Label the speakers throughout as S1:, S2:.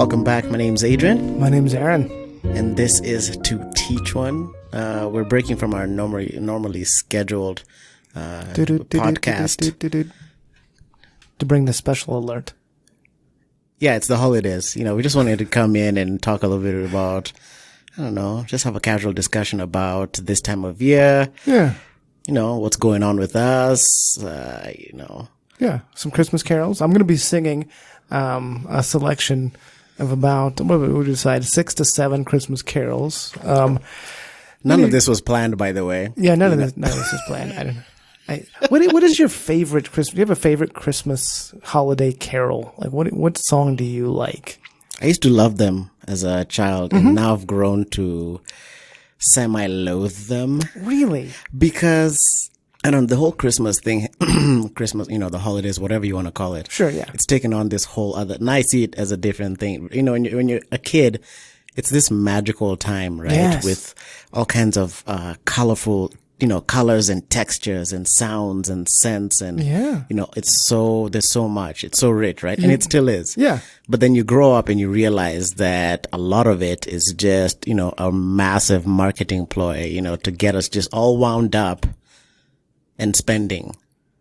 S1: Welcome back. My name's Adrian.
S2: My name's Aaron.
S1: And this is 2teachone. We're breaking from our normally scheduled podcast.
S2: To bring the special alert.
S1: Yeah, it's the holidays. We just wanted to come in and talk a little bit about, just have a casual discussion about this time of year.
S2: Yeah.
S1: What's going on with us,
S2: Yeah, some Christmas carols. I'm going to be singing a selection of about, what did we decide, 6 to 7 Christmas carols.
S1: None of this was planned, by the way.
S2: Yeah, none of this is planned. What is your favorite Christmas? Do you have a favorite Christmas holiday carol? Like, what song do you like?
S1: I used to love them as a child, and now I've grown to semi-loathe them.
S2: Really?
S1: Because, the whole Christmas thing, Christmas, the holidays, whatever you want to call it.
S2: Sure, yeah.
S1: It's taken on this whole other, and I see it as a different thing. When you're a kid, it's this magical time, right?
S2: Yes.
S1: With all kinds of colorful, colors and textures and sounds and scents and, there's so much. It's so rich, right? And it still is.
S2: Yeah.
S1: But then you grow up and you realize that a lot of it is just, a massive marketing ploy, to get us just all wound up and spending.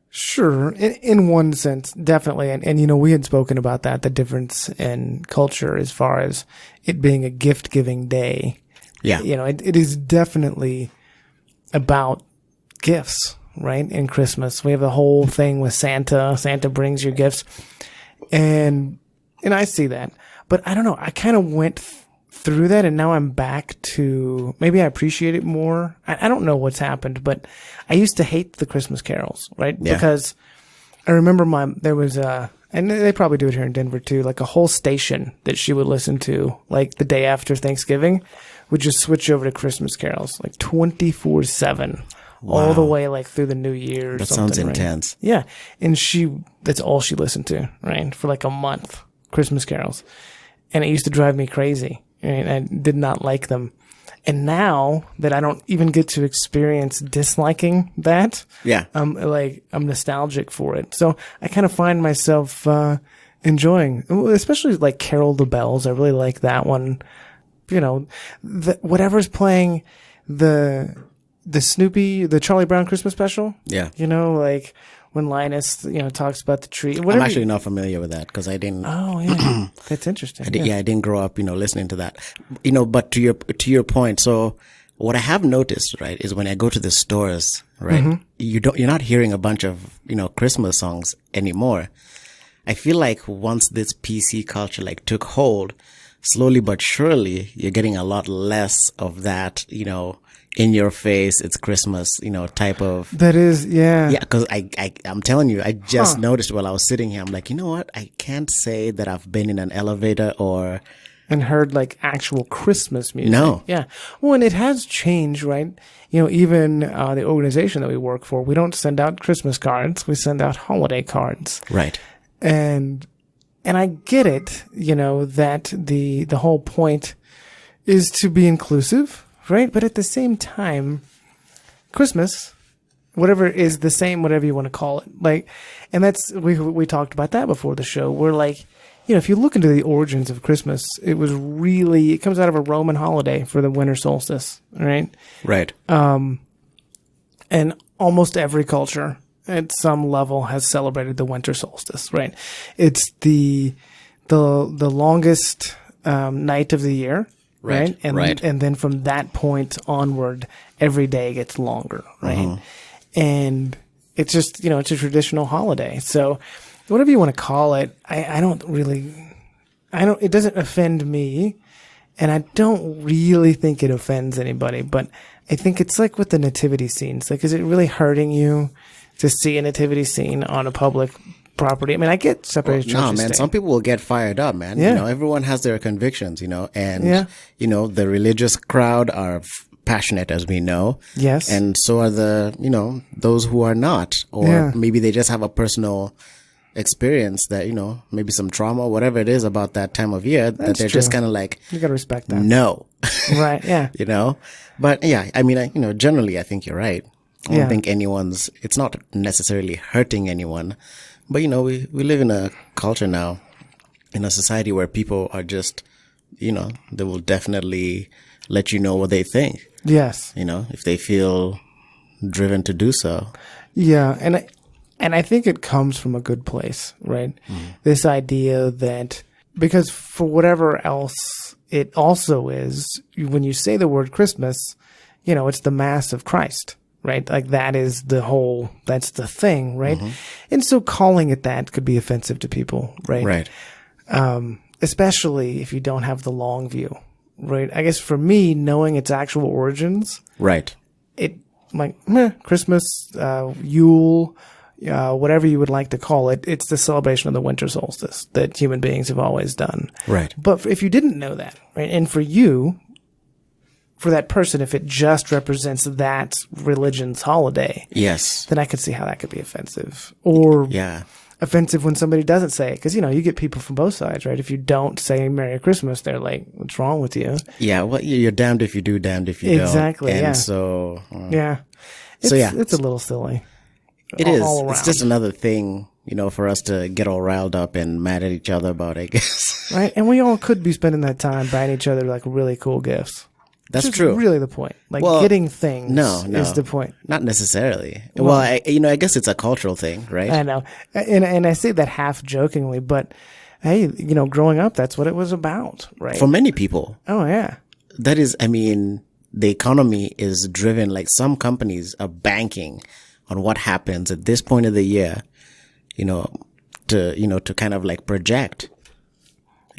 S2: Sure. In one sense, definitely. And we had spoken about that, the difference in culture as far as it being a gift-giving day.
S1: Yeah.
S2: It is definitely about gifts, right? In Christmas, we have the whole thing with Santa. Santa brings your gifts. And I see that. But I don't know. I kind of went through that, and now I'm back to, maybe I appreciate it more. I don't know what's happened, but I used to hate the Christmas carols, right?
S1: Yeah.
S2: Because I remember there was and they probably do it here in Denver too, like a whole station that she would listen to, like the day after Thanksgiving, would just switch over to Christmas carols, like 24/7, all the way like through the New Year.
S1: That sounds intense.
S2: Right? Yeah. And that's all she listened to, right? For like a month, Christmas carols. And it used to drive me crazy. And I did not like them. And now that I don't even get to experience disliking that,
S1: yeah,
S2: I'm nostalgic for it. So I kind of find myself enjoying, especially like Carol the Bells. I really like that one. Whatever's playing, the Snoopy, the Charlie Brown Christmas special.
S1: Yeah.
S2: Like when Linus, talks about the tree.
S1: I'm actually not familiar with that because I didn't.
S2: Oh, yeah. That's interesting.
S1: I didn't grow up, listening to that. But to your point, so what I have noticed, right, is when I go to the stores, right, you're not hearing a bunch of, Christmas songs anymore. I feel like once this PC culture took hold, slowly but surely, you're getting a lot less of that, in your face, it's Christmas, type of.
S2: That is, yeah.
S1: Yeah, because I'm telling you, I just noticed while I was sitting here, I'm like, you know what? I can't say that I've been in an elevator
S2: and heard like actual Christmas music.
S1: No.
S2: Yeah. Well, and it has changed, right? Even the organization that we work for, we don't send out Christmas cards. We send out holiday cards.
S1: Right.
S2: And I get it, that the whole point is to be inclusive. Right? But at the same time, Christmas, whatever is the same, whatever you want to call it. And that's, we talked about that before the show. We're like, if you look into the origins of Christmas, it comes out of a Roman holiday for the winter solstice, right?
S1: Right.
S2: And almost every culture at some level has celebrated the winter solstice, right? It's the longest night of the year. Right. And then from that point onward, every day gets longer. Right. And it's just, it's a traditional holiday. So whatever you want to call it, it doesn't offend me. And I don't really think it offends anybody, but I think it's like with the nativity scenes. Like, is it really hurting you to see a nativity scene on a public property? I mean, I get separated churches.
S1: No, man. Some people will get fired up, man.
S2: Yeah.
S1: Everyone has their convictions, and the religious crowd are passionate, as we know.
S2: Yes.
S1: And so are the, those who are not, or maybe they just have a personal experience that, maybe some trauma, whatever it is about that time of year, that they're just kind of like,
S2: you got to respect that.
S1: No.
S2: Right. Yeah.
S1: But yeah, I mean, generally, I think you're right. I don't think it's not necessarily hurting anyone. But, we live in a culture now in a society where people are just, they will definitely let you know what they think.
S2: Yes.
S1: If they feel driven to do so.
S2: Yeah. And I think it comes from a good place, right? This idea that, because for whatever else it also is, when you say the word Christmas, it's the Mass of Christ, right? Like that's the thing, right? And so calling it that could be offensive to people, right?
S1: Right.
S2: Especially if you don't have the long view, right? I guess for me, knowing its actual origins,
S1: Right.
S2: Christmas, Yule, whatever you would like to call it, it's the celebration of the winter solstice that human beings have always done.
S1: Right.
S2: But if you didn't know that, right, and for that person, if it just represents that religion's holiday,
S1: Yes.
S2: then I could see how that could be offensive. Or
S1: Yeah.
S2: offensive when somebody doesn't say it. Because, you get people from both sides, right? If you don't say Merry Christmas, they're like, what's wrong with you?
S1: Yeah. Well, you're damned if you do, damned if you don't.
S2: Exactly.
S1: And
S2: Yeah.
S1: so.
S2: Yeah. It's a little silly.
S1: It is.
S2: All
S1: It's
S2: around.
S1: just another thing, for us to get all riled up and mad at each other about, I guess.
S2: Right. And we all could be spending that time buying each other like really cool gifts.
S1: That's
S2: Which is
S1: true.
S2: really the point. Like getting things is the point.
S1: Not necessarily. Well, I guess it's a cultural thing, right?
S2: I know. And I say that half jokingly, but hey, growing up, that's what it was about, right?
S1: For many people.
S2: Oh, yeah.
S1: That is, the economy is driven, like some companies are banking on what happens at this point of the year, to kind of like project,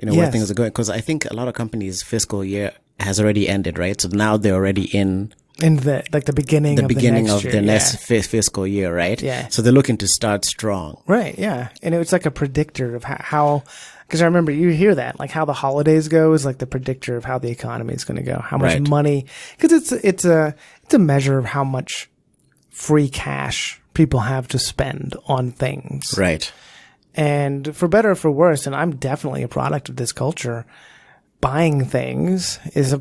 S1: where things are going. Because I think a lot of companies' fiscal year has already ended, right? So now they're already in
S2: the beginning of
S1: the next fiscal year, right?
S2: Yeah.
S1: So they're looking to start strong.
S2: Right. Yeah. And it's like a predictor of how, because I remember you hear that, like how the holidays go is like the predictor of how the economy is going to go, how much money, because it's a measure of how much free cash people have to spend on things.
S1: Right.
S2: And for better or for worse, and I'm definitely a product of this culture, buying things is a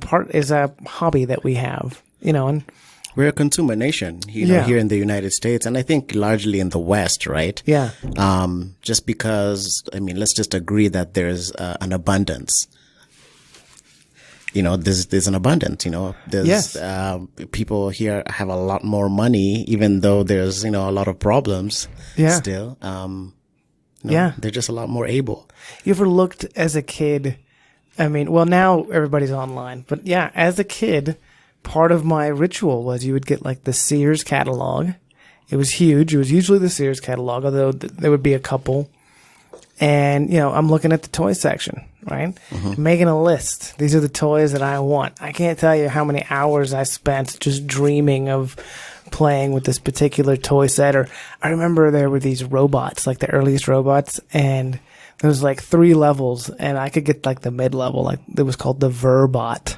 S2: hobby that we have, and
S1: we're a consumer nation, here in the United States, and I think largely in the West, right?
S2: Yeah.
S1: Just because, let's just agree that there's an abundance. There's an abundance, there's, people here have a lot more money, even though there's, a lot of problems still. They're just a lot more able.
S2: You ever looked as a kid? Now everybody's online, but yeah, as a kid, part of my ritual was you would get like the Sears catalog. It was huge. It was usually the Sears catalog, although there would be a couple. And, I'm looking at the toy section, right? Making a list. These are the toys that I want. I can't tell you how many hours I spent just dreaming of playing with this particular toy set. Or I remember there were these robots, like the earliest robots, and there was like 3 levels, and I could get like the mid-level, like it was called the Verbot.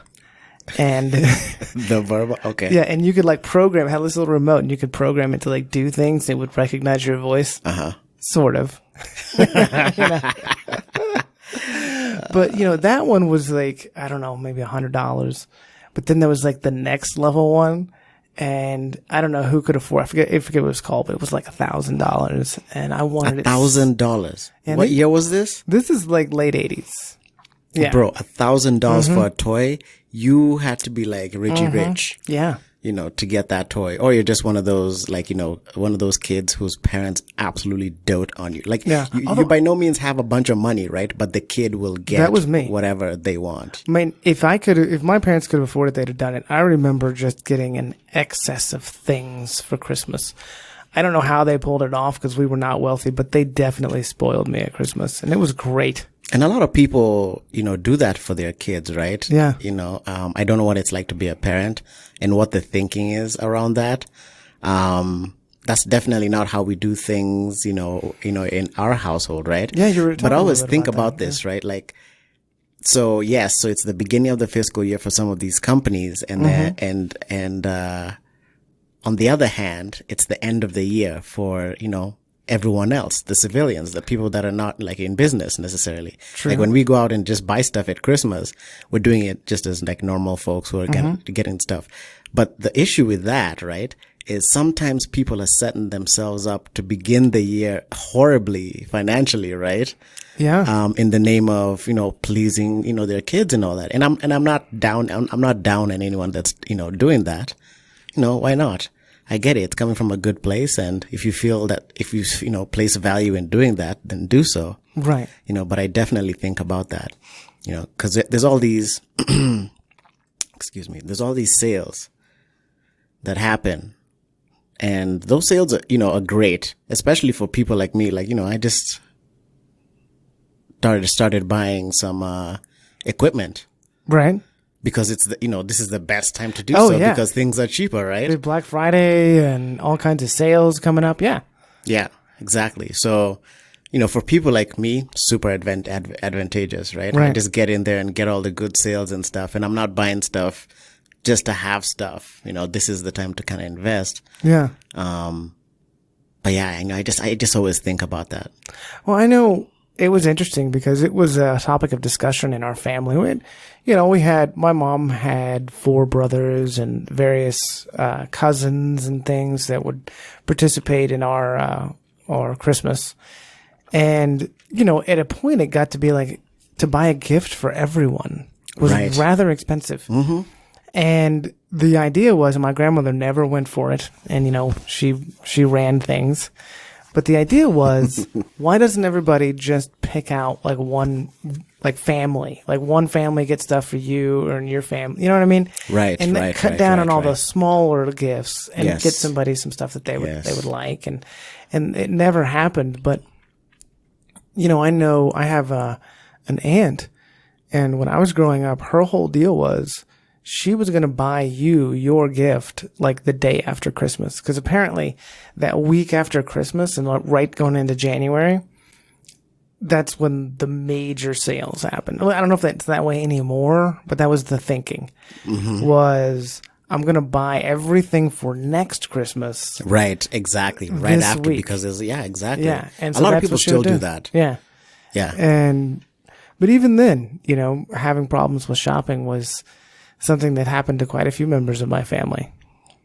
S2: And
S1: the Verbot, okay.
S2: Yeah, and you could like program, had this little remote, and you could program it to like do things. It would recognize your voice. Sort of. But, that one was like, I don't know, maybe $100. But then there was like the next level one. And I don't know who could afford. I forget what it was called, but it was like $1,000, and I wanted it.
S1: $1,000. What year was this?
S2: This is like late 80s. Yeah,
S1: bro, $1,000 for a toy. You had to be like Richie Rich.
S2: Yeah.
S1: To get that toy, or you're just one of those one of those kids whose parents absolutely dote on you. Like, you by no means have a bunch of money, right? But the kid will get
S2: that was me.
S1: Whatever they want.
S2: If my parents could have afforded it, they'd have done it. I remember just getting an excess of things for Christmas. I don't know how they pulled it off because we were not wealthy, but they definitely spoiled me at Christmas, and it was great.
S1: And a lot of people, do that for their kids, right?
S2: Yeah.
S1: I don't know what it's like to be a parent and what the thinking is around that. That's definitely not how we do things, in our household, right?
S2: Yeah, you're.
S1: But I always think about this, right? Like, so yes, so it's the beginning of the fiscal year for some of these companies, and on the other hand, it's the end of the year for, everyone else, the civilians, the people that are not like in business necessarily.
S2: True.
S1: Like when we go out and just buy stuff at Christmas, we're doing it just as like normal folks who are getting stuff. But the issue with that, right, is sometimes people are setting themselves up to begin the year horribly financially, right?
S2: Yeah.
S1: In the name of, pleasing, their kids and all that. And I'm not down, I'm not down on anyone that's, doing that. Why not? I get it. It's coming from a good place. And if you feel that, if you, place value in doing that, then do so.
S2: Right.
S1: But I definitely think about that, cause there's all these, excuse me, there's all these sales that happen. And those sales are, are great, especially for people like me. Like, I just started buying some, equipment.
S2: Right.
S1: Because it's this is the best time to do because things are cheaper, right?
S2: With Black Friday and all kinds of sales coming up. Yeah.
S1: Yeah, exactly. So, for people like me, super advantageous, right? I just get in there and get all the good sales and stuff. And I'm not buying stuff just to have stuff. This is the time to kind of invest.
S2: Yeah.
S1: But yeah, I just always think about that.
S2: Well, I know it was interesting because it was a topic of discussion in our family. My mom had 4 brothers and various cousins and things that would participate in our Christmas. And, at a point it got to be like to buy a gift for everyone was rather expensive. Mm-hmm. And the idea was, and my grandmother never went for it. And, she ran things. But the idea was, why doesn't everybody just pick out like one, like family, like one family gets stuff for you or in your family, you know what I mean?
S1: Right.
S2: And then cut down on all the smaller gifts and get somebody some stuff that they would like. And it never happened. But, I know I have an aunt, and when I was growing up, her whole deal was she was going to buy you your gift like the day after Christmas. Because apparently that week after Christmas and right going into January, that's when the major sales happen. I don't know if that's that way anymore, but that was the thinking. Mm-hmm. Was I'm going to buy everything for next Christmas.
S1: Right, exactly. Right after
S2: week.
S1: Because exactly.
S2: Yeah. And
S1: a lot of people still do that.
S2: Yeah.
S1: Yeah.
S2: But even then, having problems with shopping was something that happened to quite a few members of my family.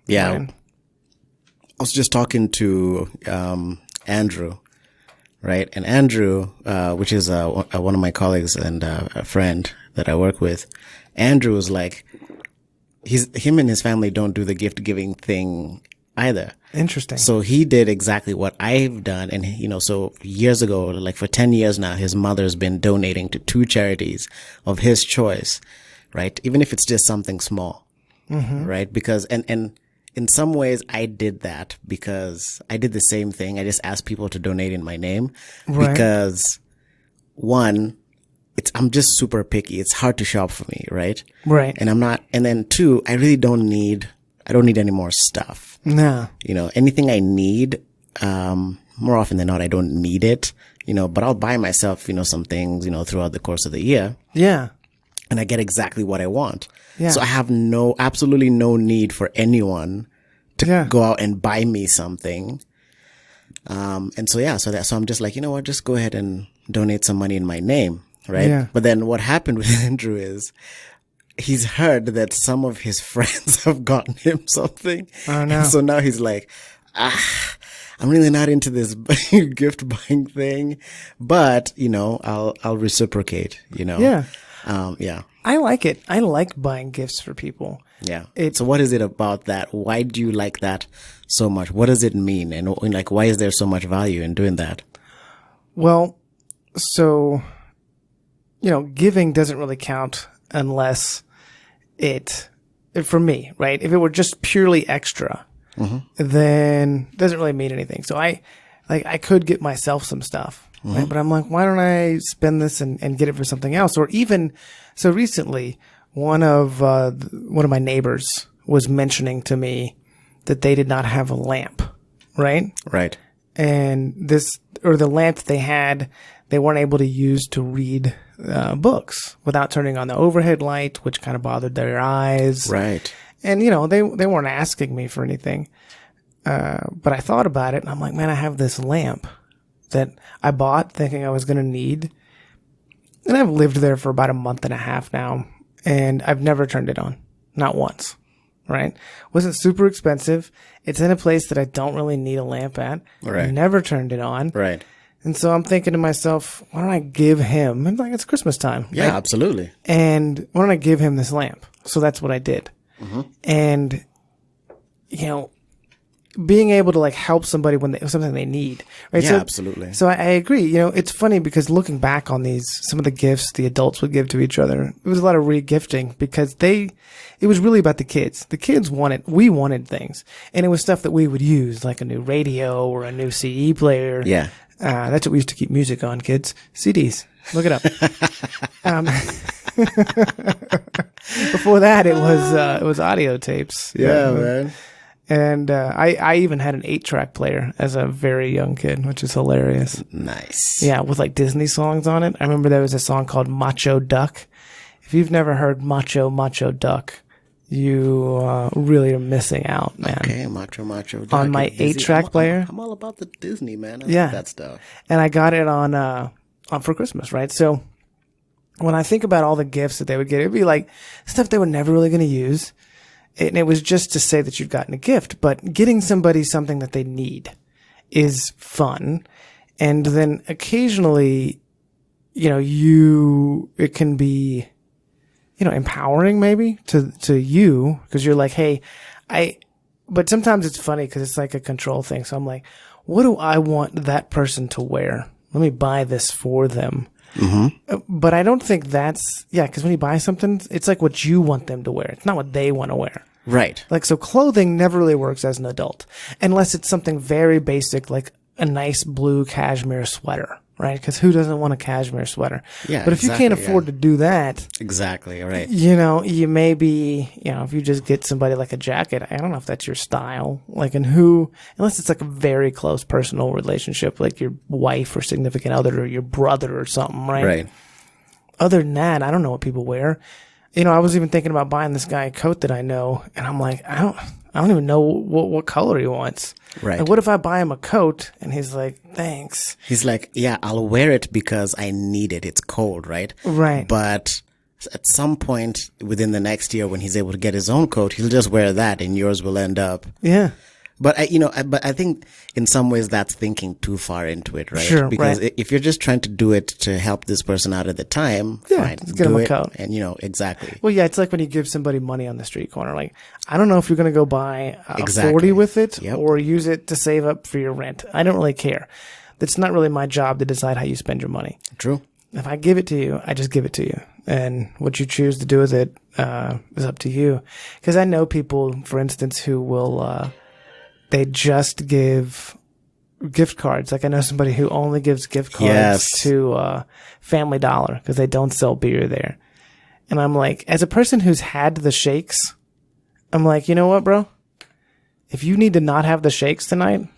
S1: Yeah. Right? I was just talking to Andrew, right? And Andrew, which is one of my colleagues and a friend that I work with, Andrew is like, him and his family don't do the gift giving thing either.
S2: Interesting.
S1: So he did exactly what I've done. And, so years ago, like for 10 years now, his mother's been donating to 2 charities of his choice, right? Even if it's just something small, right? Because, and in some ways I did that because I did the same thing. I just asked people to donate in my name because one, I'm just super picky. It's hard to shop for me, right?
S2: Right.
S1: And then 2, I really don't need any more stuff.
S2: No.
S1: Anything I need, more often than not, I don't need it, but I'll buy myself, some things, throughout the course of the year.
S2: Yeah.
S1: And I get exactly what I want.
S2: Yeah.
S1: So I have absolutely no need for anyone to go out and buy me something. And so I'm just like, what, just go ahead and donate some money in my name. Right.
S2: Yeah.
S1: But then what happened with Andrew is he's heard that some of his friends have gotten him something.
S2: Oh, no.
S1: And so now he's like, I'm really not into this gift buying thing, but, I'll reciprocate,
S2: Yeah.
S1: Yeah.
S2: I like it. I like buying gifts for people.
S1: Yeah. So what is it about that? Why do you like that so much? What does it mean? And like, why is there so much value in doing that?
S2: Well, so, giving doesn't really count unless for me, right? If it were just purely extra, then it doesn't really mean anything. So I could get myself some stuff, right? But I'm like, why don't I spend this and get it for something else? Or even, so recently, one of my neighbors was mentioning to me that they did not have a lamp, right?
S1: Right.
S2: And the lamp that they had, they weren't able to use to read books without turning on the overhead light, which kind of bothered their eyes.
S1: Right.
S2: And, they weren't asking me for anything. But I thought about it and I'm like, man, I have this lamp that I bought thinking I was going to need. And I've lived there for about a month and a half now and I've never turned it on. Not once. right? Wasn't super expensive. It's in a place that I don't really need a lamp at.
S1: Right.
S2: I never turned it on.
S1: Right.
S2: And so I'm thinking to myself, why don't I give him, and like it's Christmas time.
S1: Yeah,
S2: right?
S1: absolutely.
S2: And why don't I give him this lamp? So that's what I did. And, you know, being able to like help somebody when they something they need, right?
S1: Yeah,
S2: So,
S1: absolutely.
S2: So I agree. You know, it's funny because looking back on some of the gifts the adults would give to each other, it was a lot of re-gifting because it was really about the kids. The kids we wanted things, and it was stuff that we would use, like a new radio or a new CD player.
S1: Yeah.
S2: That's what we used to keep music on, kids. CDs. Look it up. Before that, it was audio tapes.
S1: Yeah, man.
S2: And I even had an 8-track player as a very young kid, which is hilarious.
S1: Nice.
S2: Yeah, with like Disney songs on it. I remember there was a song called Macho Duck. If you've never heard Macho Duck, you really are missing out, man.
S1: Okay, Macho Duck.
S2: On my 8-track player.
S1: I'm all about the Disney, man. I
S2: Yeah.
S1: like that stuff.
S2: And I got it on for Christmas, right? So when I think about all the gifts that they would get, it'd be like stuff they were never really going to use. And it was just to say that you'd gotten a gift, but getting somebody something that they need is fun. And then occasionally, you know, it can be, you know, empowering maybe to you because you're like, hey, but sometimes it's funny because it's like a control thing. So I'm like, what do I want that person to wear? Let me buy this for them. But I don't think because when you buy something, it's like what you want them to wear. It's not what they want to wear.
S1: Right.
S2: Like, so clothing never really works as an adult unless it's something very basic, like a nice blue cashmere sweater, right? Because who doesn't want a cashmere sweater?
S1: Yeah.
S2: But if you can't afford to do that,
S1: exactly. Right.
S2: you know, you maybe, you know, if you just get somebody like a jacket, I don't know if that's your style. Like, unless it's like a very close personal relationship, like your wife or significant other or your brother or something, right?
S1: Right.
S2: Other than that, I don't know what people wear. You know, I was even thinking about buying this guy a coat that I know, and I'm like, I don't even know what color he wants.
S1: Right.
S2: Like, what if I buy him a coat and he's like, thanks.
S1: He's like, yeah, I'll wear it because I need it. It's cold, right?
S2: Right.
S1: But at some point within the next year, when he's able to get his own coat, he'll just wear that, and yours will end up.
S2: Yeah.
S1: But I think in some ways that's thinking too far into it, right?
S2: Sure,
S1: because
S2: right.
S1: if you're just trying to do it to help this person out at the time,
S2: Yeah,
S1: fine,
S2: let's get him a
S1: it,
S2: coat.
S1: and exactly.
S2: Well, yeah, it's like when you give somebody money on the street corner. Like, I don't know if you're going to go buy a
S1: Exactly.
S2: 40 with it
S1: Yep.
S2: or use it to save up for your rent. I don't really care. That's not really my job to decide how you spend your money.
S1: True.
S2: If I give it to you, I just give it to you. And what you choose to do with it is up to you. Because I know people, for instance, who will they just give gift cards. Like I know somebody who only gives gift cards
S1: Yes.
S2: to Family Dollar because they don't sell beer there. And I'm like, as a person who's had the shakes, I'm like, you know what, bro? If you need to not have the shakes tonight,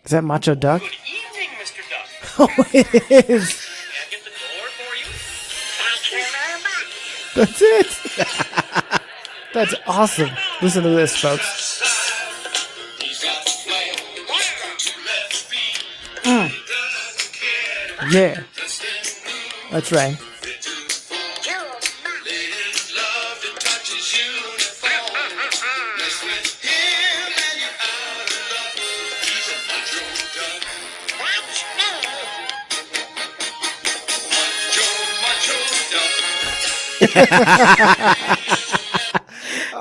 S2: is that Macho Duck?
S3: Good evening, Mr. Duck.
S2: Oh, it is.
S3: May I get the door for you?
S2: That's it. That's awesome. Listen to this, folks. Yeah. That's right.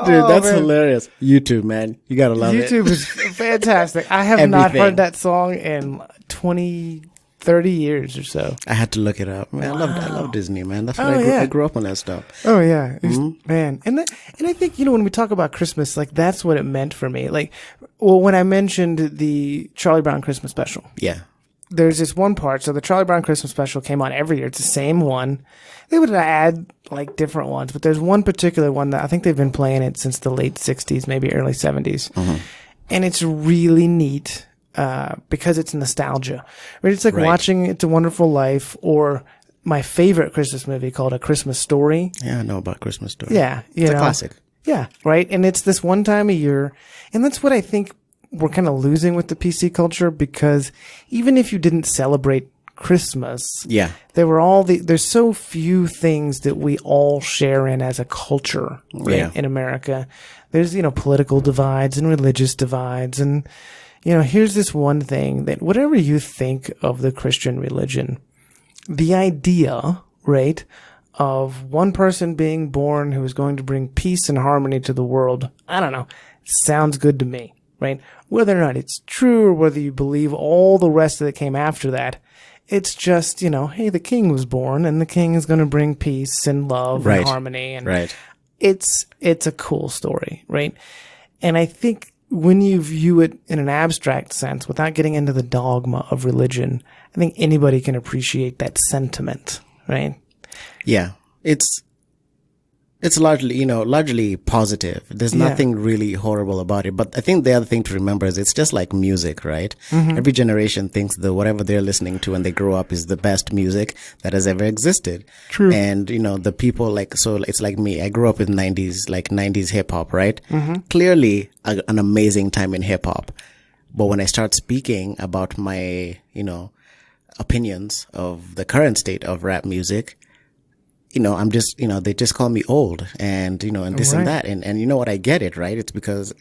S1: Dude, that's
S2: man.
S1: hilarious. YouTube, man. You gotta love it.
S2: YouTube is fantastic. I have not
S1: Everything.
S2: heard that song in 20, 30 years or so.
S1: I had to look it up. Man, I love Disney, man. That's what
S2: Oh,
S1: I
S2: yeah.
S1: grew up on that stuff.
S2: Oh yeah, man, and I think when we talk about Christmas, like that's what it meant for me. Like, well, when I mentioned the Charlie Brown Christmas special,
S1: Yeah.
S2: there's this one part. So the Charlie Brown Christmas special came on every year. It's the same one. They would add like different ones, but there's one particular one that I think they've been playing it since the late 60s, maybe early 70s. And it's really neat because it's nostalgia. Right? It's like
S1: Right.
S2: watching It's a Wonderful Life or my favorite Christmas movie called A Christmas Story.
S1: Yeah, I know about Christmas Story.
S2: Yeah.
S1: It's a classic.
S2: Yeah, right. And it's this one time a year. And that's what I think we're kind of losing with the PC culture because even if you didn't celebrate Christmas,
S1: Yeah.
S2: there's so few things that we all share in as a culture, right,
S1: Yeah.
S2: in America. There's, political divides and religious divides. And, here's this one thing that whatever you think of the Christian religion, the idea, right, of one person being born who is going to bring peace and harmony to the world, I don't know, sounds good to me, right? Whether or not it's true or whether you believe all the rest that came after that, it's just, hey, the king was born and the king is going to bring peace and love
S1: Right.
S2: and harmony. And
S1: Right.
S2: it's a cool story, right? And I think when you view it in an abstract sense, without getting into the dogma of religion, I think anybody can appreciate that sentiment, right?
S1: Yeah. It's largely positive. There's
S2: Yeah.
S1: nothing really horrible about it. But I think the other thing to remember is it's just like music, right?
S2: Mm-hmm.
S1: Every generation thinks that whatever they're listening to when they grow up is the best music that has ever existed.
S2: True.
S1: And, the people so it's like me. I grew up with 90s hip hop, right? Mm-hmm. Clearly an amazing time in hip hop. But when I start speaking about my, opinions of the current state of rap music, I'm just, they just call me old and, and this and
S2: Right.
S1: that. And you know what? I get it, right? It's because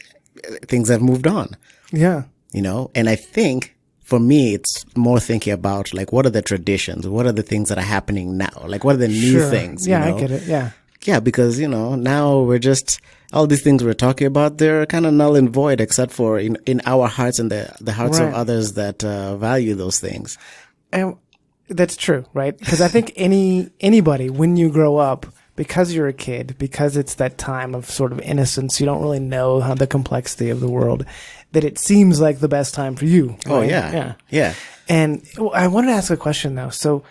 S1: things have moved on,
S2: Yeah.
S1: and I think for me, it's more thinking about like, what are the traditions? What are the things that are happening now? Like, what are the new
S2: Sure.
S1: things?
S2: Yeah, I get it. Yeah.
S1: Yeah, because, now we're just, all these things we're talking about, they're kind of null and void except for in our hearts and the hearts of
S2: Right.
S1: others that value those things.
S2: And that's true, right? Because I think anybody, when you grow up, because you're a kid, because it's that time of sort of innocence, you don't really know how the complexity of the world, that it seems like the best time for you.
S1: Oh,
S2: right?
S1: yeah. Yeah.
S2: And I wanted to ask a question though. So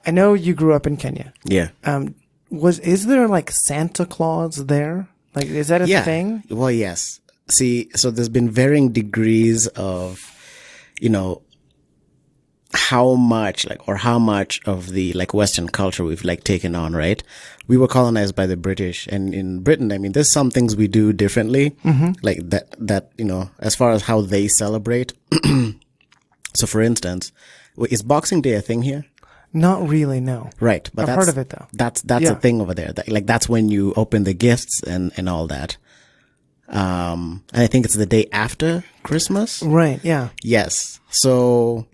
S2: I know you grew up in Kenya.
S1: Yeah.
S2: Is there like Santa Claus there? Like, is that a thing?
S1: Well, yes. See, so there's been varying degrees of, how much of the like Western culture we've like taken on, right? We were colonized by the British, and in Britain, I mean, there's some things we do differently, like that, as far as how they celebrate. So for instance, is Boxing Day a thing here?
S2: Not really, no.
S1: Right. But
S2: I've heard of it though.
S1: That's
S2: Yeah.
S1: a thing over there. That's when you open the gifts and all that. And I think it's the day after Christmas.
S2: Right, yeah.
S1: Yes. So,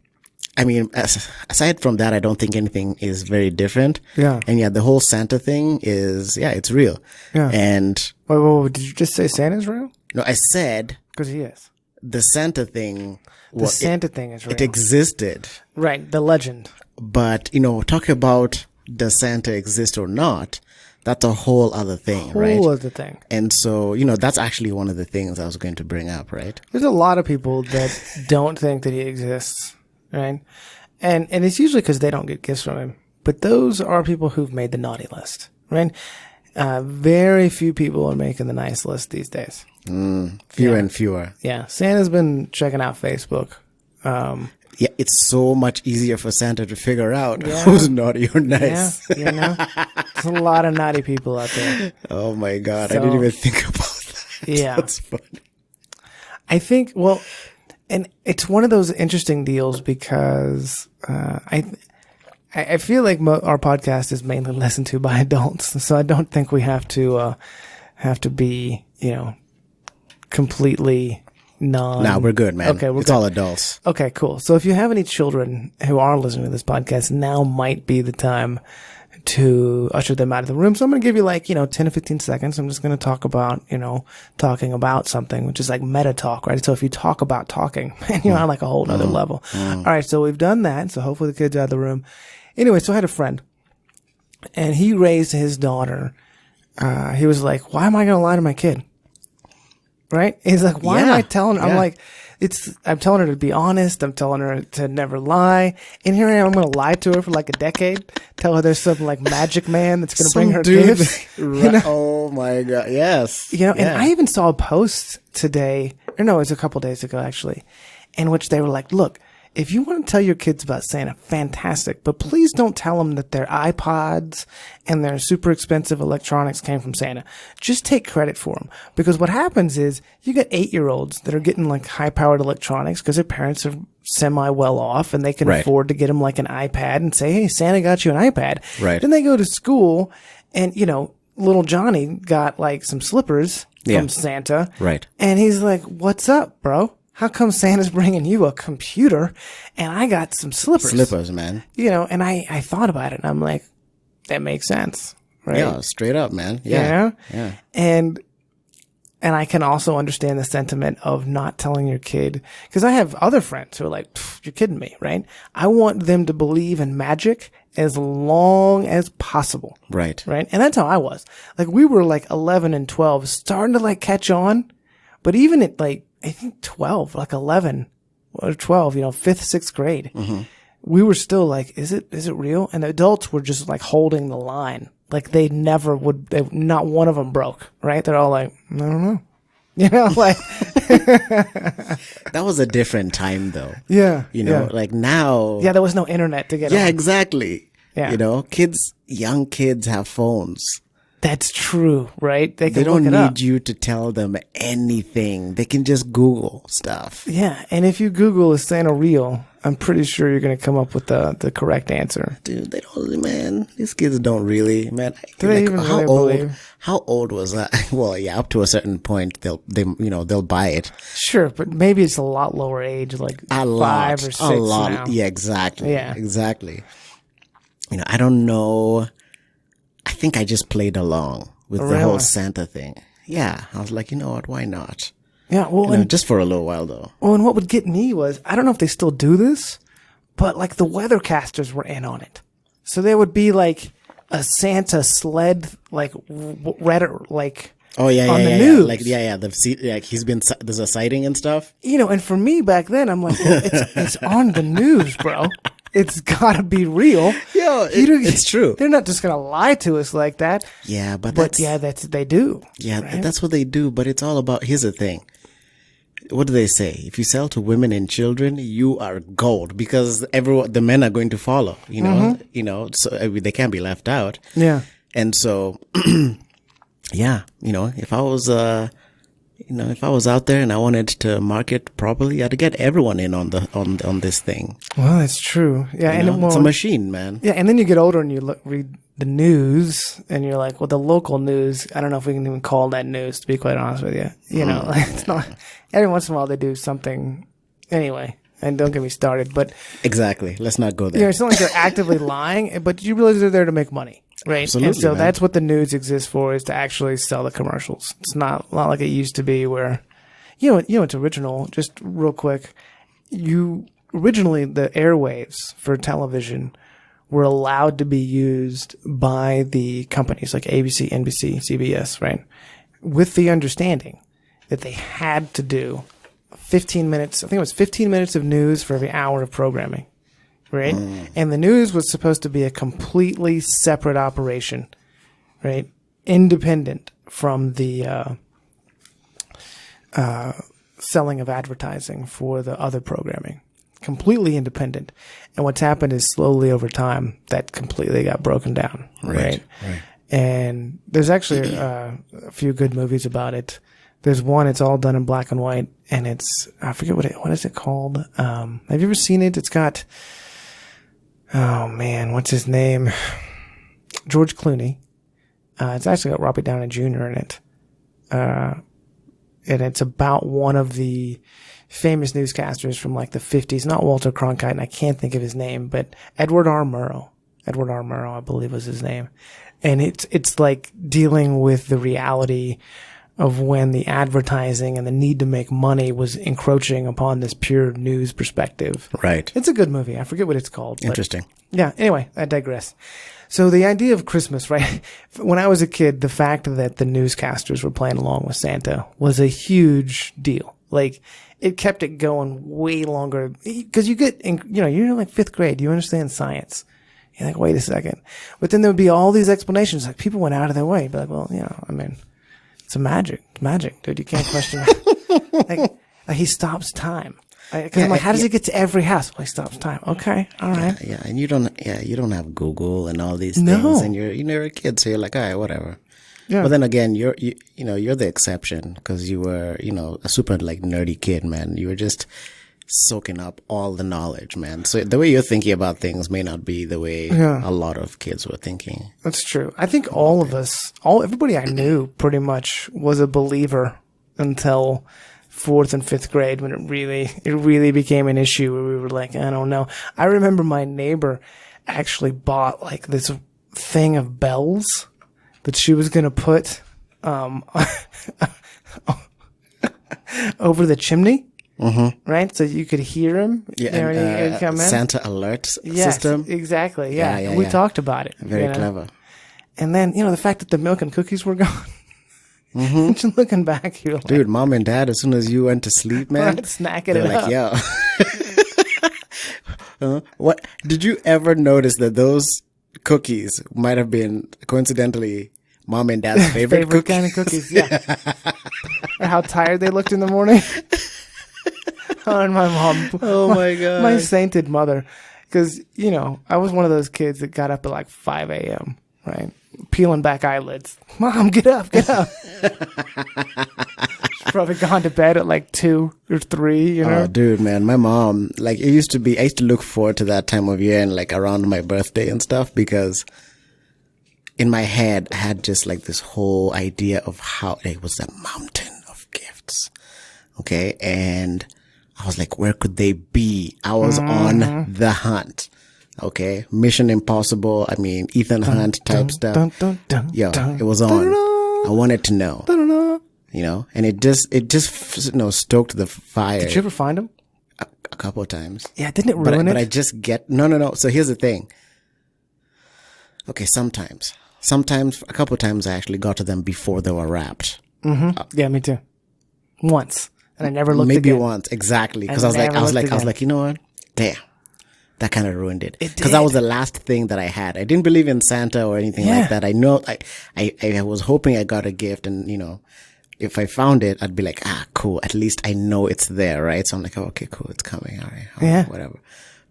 S1: I mean, aside from that, I don't think anything is very different.
S2: Yeah.
S1: And yeah, the whole Santa thing is, it's real.
S2: Yeah.
S1: And
S2: Wait, did you just say Santa's real?
S1: no, I said
S2: Because he is.
S1: the Santa thing,
S2: The Santa thing is real.
S1: it existed.
S2: Right, the legend.
S1: But, talking about does Santa exist or not, that's a whole other thing, right?
S2: Whole other thing.
S1: And so, that's actually one of the things I was going to bring up, right?
S2: There's a lot of people that don't think that he exists, right? And it's usually because they don't get gifts from him. But those are people who've made the naughty list, right? Very few people are making the nice list these days.
S1: Fewer and fewer.
S2: Yeah, Santa's been checking out Facebook.
S1: Yeah, it's so much easier for Santa to figure out
S2: Yeah.
S1: who's naughty or nice.
S2: Yeah, there's a lot of naughty people out there.
S1: Oh my God, I
S2: So-
S1: didn't even think about that.
S2: Yeah.
S1: That's funny.
S2: I think, well, and it's one of those interesting deals because I feel like our podcast is mainly listened to by adults, so I don't think we have to be, completely
S1: Nah, we're good, man.
S2: Okay, we're
S1: it's
S2: good.
S1: all adults.
S2: Okay, cool. So if you have any children who are listening to this podcast, now might be the time to usher them out of the room. So I'm going to give you 10 to 15 seconds. I'm just going to talk about, talking about something, which is like meta talk, right? So if you talk about talking, man, you're on like a whole other level. All right. So we've done that. So hopefully the kids are out of the room. Anyway, so I had a friend and he raised his daughter. He was like, why am I going to lie to my kid? Right? He's like, why am I telling her? I'm like, I'm telling her to be honest. I'm telling her to never lie. And here I am, I'm going to lie to her for like a decade. Tell her there's some like magic man that's going to bring her gifts.
S1: Oh my God. Yes.
S2: And I even saw a post today, or no, it was a couple days ago actually, in which they were like, look, if you want to tell your kids about Santa, fantastic. But please don't tell them that their iPods and their super expensive electronics came from Santa. Just take credit for them. Because what happens is you get 8-year-olds that are getting like high-powered electronics because their parents are semi-well off and they can
S1: Right.
S2: afford to get them like an iPad and say, hey, Santa got you an iPad.
S1: Right.
S2: Then they go to school and, little Johnny got like some slippers
S1: Yeah.
S2: from Santa.
S1: Right.
S2: And he's like, what's up, bro? How come Santa's bringing you a computer and I got some slippers?
S1: Slippers, man.
S2: And I thought about it and I'm like, that makes sense. Right.
S1: Yeah, straight up, man. Yeah. Yeah.
S2: And I can also understand the sentiment of not telling your kid, because I have other friends who are like, you're kidding me, right? I want them to believe in magic as long as possible.
S1: Right.
S2: Right. And that's how I was. Like we were like 11 and 12 starting to like catch on. But even at like, I think 12, like 11 or 12, 5th, 6th grade, we were still like, is it real? And the adults were just like holding the line. Like not one of them broke, right? They're all like, I don't know. Like.
S1: That was a different time though.
S2: Yeah.
S1: Like now.
S2: Yeah, there was no internet to get
S1: Yeah,
S2: on.
S1: exactly.
S2: Yeah.
S1: Young kids have phones.
S2: That's true, right? They can
S1: don't
S2: look it up.
S1: need you to tell them anything. They can just Google stuff.
S2: Yeah, and if you Google is Santa real, I'm pretty sure you're going to come up with the correct answer.
S1: Dude, they don't, man. These kids don't really, man.
S2: Do they even really believe?
S1: How old was that? Well, yeah, up to a certain point, they'll buy it.
S2: Sure, but maybe it's a lot lower age, like
S1: A
S2: 5
S1: lot,
S2: or 6
S1: a lot.
S2: now.
S1: Yeah, exactly.
S2: Yeah.
S1: Exactly. I don't know. I think I just played along with the whole
S2: Really?
S1: Santa thing. Yeah, I was like, you know what? Why not?
S2: Yeah, well,
S1: Just for a little while, though.
S2: and what would get me was, I don't know if they still do this, but like the weathercasters were in on it. So there would be like a Santa sled, like like
S1: Oh yeah,
S2: on
S1: yeah,
S2: the
S1: yeah,
S2: news.
S1: yeah. Like yeah. Like there's a sighting and stuff.
S2: And for me back then, I'm like, well, it's on the news, bro. It's gotta be real.
S1: Yo, it's true.
S2: They're not just gonna lie to us like that.
S1: Yeah, but
S2: that's they do.
S1: yeah,
S2: right?
S1: that's what they do. But it's all about. Here's the thing. What do they say? If you sell to women and children, you are gold because the men are going to follow. So they can't be left out.
S2: Yeah.
S1: And so, yeah, if I was, if I was out there and I wanted to market properly, I'd get everyone in on this thing.
S2: Well, that's true. Yeah,
S1: It's a machine, man.
S2: Yeah, and then you get older and you read the news, and you're like, well, the local news. I don't know if we can even call that news, to be quite honest with you. It's not. Every once in a while, they do something. Anyway, and don't get me started. But
S1: Exactly. Let's not go there.
S2: it's not like they're actively lying, but you realize they're there to make money, right?
S1: Absolutely,
S2: and so
S1: man.
S2: that's what the news exists for, is to actually sell the commercials. It's not like it used to be, where, it's original. Just real quick, originally the airwaves for television were allowed to be used by the companies like ABC, NBC, CBS, right? With the understanding that they had to do 15 minutes, I think it was 15 minutes of news for every hour of programming, right? And the news was supposed to be a completely separate operation, right? Independent from the selling of advertising for the other programming. Completely independent. And what's happened is slowly over time, that completely got broken down, right? And there's actually a few good movies about it. There's one, it's all done in black and white, and I forget what is it called? Have you ever seen it? It's got, oh man, what's his name? George Clooney. It's actually got Robert Downey Jr. in it. And it's about one of the famous newscasters from like the 50s, not Walter Cronkite, and I can't think of his name, but Edward R. Murrow, I believe was his name. And it's like dealing with the reality of when the advertising and the need to make money was encroaching upon this pure news perspective.
S1: Right.
S2: It's a good movie. I forget what it's called.
S1: Interesting.
S2: Yeah. Anyway, I digress. So the idea of Christmas, right? When I was a kid, the fact that the newscasters were playing along with Santa was a huge deal. Like, it kept it going way longer. Because you're in like 5th grade. You understand science. You're like, wait a second. But then there would be all these explanations. Like, people went out of their way. Be like, well, it's a magic. It's magic, dude. You can't question it. like, he stops time. Because I'm like, how does he get to every house? Well, he stops time. Okay, all right.
S1: Yeah, and you don't have Google and all these
S2: No.
S1: things, and you're a kid, so you're like, all right, whatever.
S2: Yeah.
S1: But then again, you're the exception because you were, a super like nerdy kid, man. You were just soaking up all the knowledge, man. So the way you're thinking about things may not be the way a lot of kids were thinking.
S2: That's true. I think all of us, everybody I knew pretty much was a believer until 4th and 5th grade when it really became an issue where we were like, I don't know. I remember my neighbor actually bought like this thing of bells that she was going to put over the chimney. Mm-hmm. Right? So you could hear him.
S1: Yeah,
S2: and come in.
S1: Santa alert system.
S2: Exactly. Yeah.
S1: Yeah,
S2: And we talked about it.
S1: Very clever.
S2: And then, the fact that the milk and cookies were gone. Mm-hmm. Just looking back, you're like,
S1: dude, mom and dad, as soon as you went to sleep, man,
S2: snacking
S1: they're
S2: it
S1: like,
S2: up.
S1: yo. What did you ever notice that those cookies might have been coincidentally mom and dad's favorite cookies?
S2: Kind of cookies? Yeah. Or how tired they looked in the morning. Oh, and my mom.
S1: Oh my god,
S2: my sainted mother. Because I was one of those kids that got up at like 5 a.m. Right, peeling back eyelids. Mom, get up, get up. She's probably gone to bed at like 2 or 3.
S1: Oh, dude, man, my mom, like, I used to look forward to that time of year and like around my birthday and stuff because in my head I had just like this whole idea of how it was a mountain of gifts. Okay, and I was like, where could they be? I was on the hunt. Okay, Mission Impossible. I mean, Ethan Hunt type stuff. It was on. I wanted to know. And it just stoked the fire.
S2: Did you ever find him?
S1: A couple of times.
S2: Yeah, didn't it ruin it?
S1: But I just get no. So here's the thing. Okay, sometimes, a couple of times I actually got to them before they were wrapped.
S2: Yeah, me too. Once, and I never looked
S1: Maybe
S2: again.
S1: once, exactly. Because I was like, you know what? Damn. That kind of ruined it. Because that was the last thing that I had. I didn't believe in Santa or anything like that. I know, I was hoping I got a gift and, if I found it, I'd be like, cool. At least I know it's there, right? So I'm like, oh, okay, cool. It's coming. All right. Whatever.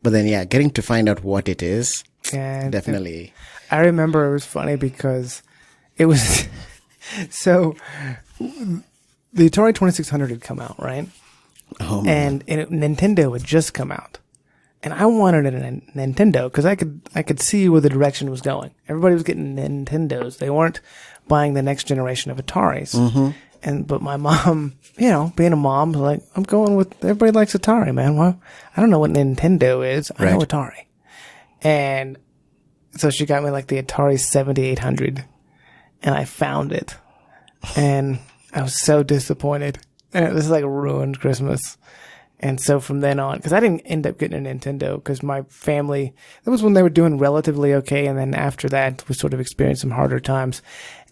S1: But then, getting to find out what it is, definitely.
S2: I remember it was funny because it was, so the Atari 2600 had come out, right?
S1: Oh, man.
S2: And Nintendo had just come out. And I wanted a Nintendo because I could see where the direction was going. Everybody was getting Nintendos. They weren't buying the next generation of Ataris. Mm-hmm. But my mom, being a mom, was like, I'm going with everybody likes Atari, man. Well, I don't know what Nintendo is. I know Atari. And so she got me like the Atari 7800, and I found it, and I was so disappointed. And it was like a ruined Christmas. And so from then on, because I didn't end up getting a Nintendo because my family, that was when they were doing relatively okay. And then after that, we sort of experienced some harder times.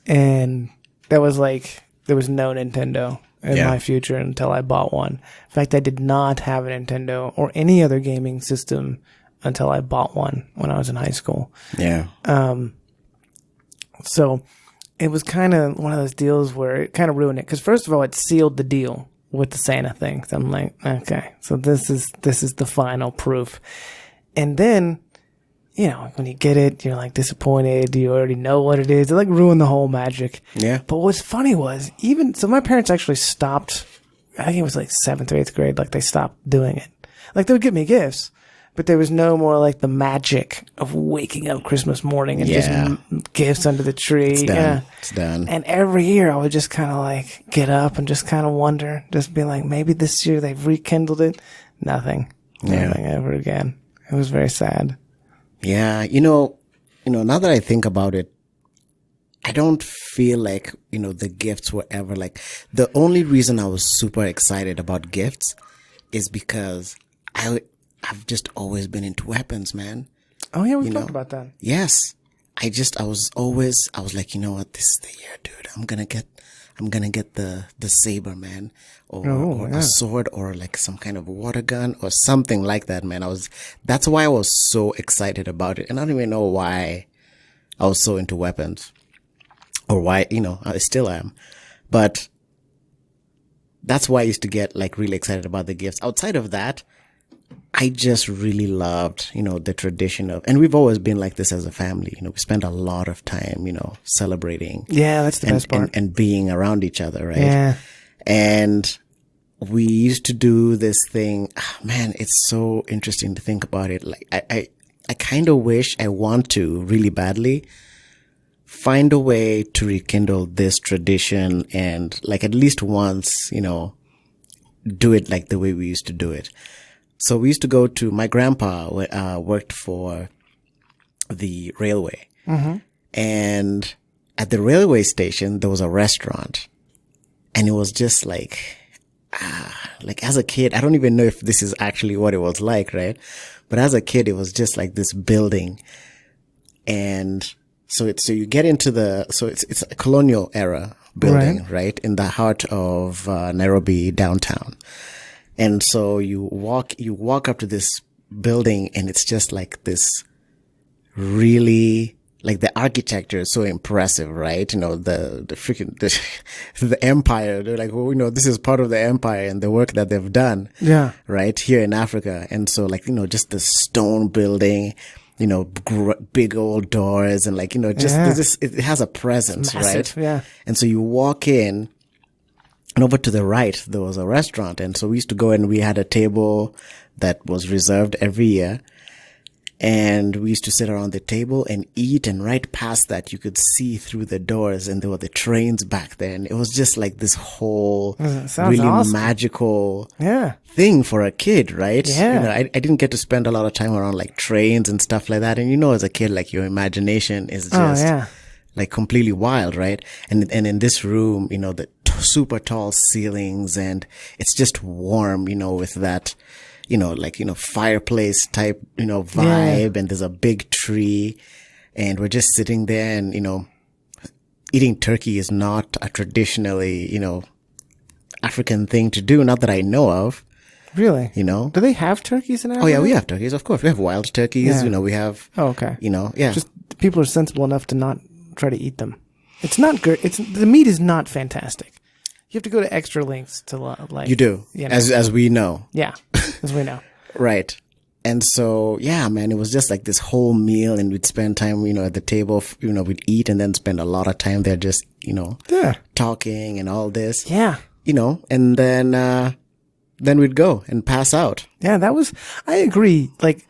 S2: And that was like, there was no Nintendo in my future until I bought one. In fact, I did not have a Nintendo or any other gaming system until I bought one when I was in high school.
S1: Yeah.
S2: So it was kind of one of those deals where it kind of ruined it. Because first of all, it sealed the deal with the Santa thing. So I'm like, okay, so this is the final proof. And then, when you get it, you're like disappointed. You already know what it is. It like ruined the whole magic.
S1: Yeah.
S2: But what's funny was so my parents actually stopped, I think it was like 7th or 8th grade. Like they stopped doing it. Like they would give me gifts, but there was no more like the magic of waking up Christmas morning and just gifts under the tree.
S1: It's done. Yeah. It's done.
S2: And every year I would just kind of like get up and just kind of wonder, just be like, maybe this year they've rekindled it. Nothing ever again. It was very sad.
S1: Yeah. Now that I think about it, I don't feel like, the gifts were ever like, the only reason I was super excited about gifts is because I've just always been into weapons, man.
S2: Oh yeah, we talked about that.
S1: Yes. I was like, you know what, this is the year, dude. I'm gonna get the saber, man. Or a sword or like some kind of water gun or something like that, man. That's why I was so excited about it. And I don't even know why I was so into weapons. Or why, I still am. But that's why I used to get like really excited about the gifts. Outside of that, I just really loved, the tradition of, and we've always been like this as a family. We spend a lot of time, celebrating.
S2: Yeah, that's the best part.
S1: And being around each other, right?
S2: Yeah.
S1: And we used to do this thing. Man, it's so interesting to think about it. Like, I kind of wish, I want to really badly find a way to rekindle this tradition and like at least once, do it like the way we used to do it. So we used to go to, my grandpa worked for the railway.
S2: Mm-hmm.
S1: And at the railway station, there was a restaurant. And it was just like as a kid, I don't even know if this is actually what it was like, right? But as a kid, it was just like this building. And so you get into it's a colonial era building, right? In the heart of Nairobi downtown. And so you walk up to this building and it's just like this really, like the architecture is so impressive, right? The freaking, the empire, they're like, well, this is part of the empire and the work that they've done.
S2: Yeah.
S1: Right here in Africa. And so like, just the stone building, big old doors and like, just it has a presence, right?
S2: Yeah.
S1: And so you walk in, and over to the right, there was a restaurant. And so we used to go and we had a table that was reserved every year. And we used to sit around the table and eat. And right past that, you could see through the doors and there were the trains back there. And it was just like this whole really
S2: awesome.
S1: Magical thing for a kid, right?
S2: Yeah.
S1: I didn't get to spend a lot of time around like trains and stuff like that. And as a kid, like your imagination is just like completely wild, right? And in this room, the super tall ceilings and it's just warm, with that, fireplace type, vibe. And there's a big tree and we're just sitting there and, eating turkey is not a traditionally, African thing to do. Not that I know of.
S2: Really? Do they have turkeys in Africa?
S1: Oh yeah, we have turkeys. Of course. We have wild turkeys.
S2: Yeah.
S1: We have,
S2: oh, okay.
S1: Yeah.
S2: Just people are sensible enough to not try to eat them. It's not good. The meat is not fantastic. You have to go to extra lengths to like.
S1: You do, as we know.
S2: Yeah, as we know.
S1: Right. And so, yeah, man, it was just like this whole meal and we'd spend time, at the table, we'd eat and then spend a lot of time there just, talking and all this.
S2: Yeah.
S1: And then we'd go and pass out.
S2: Yeah, I agree. Like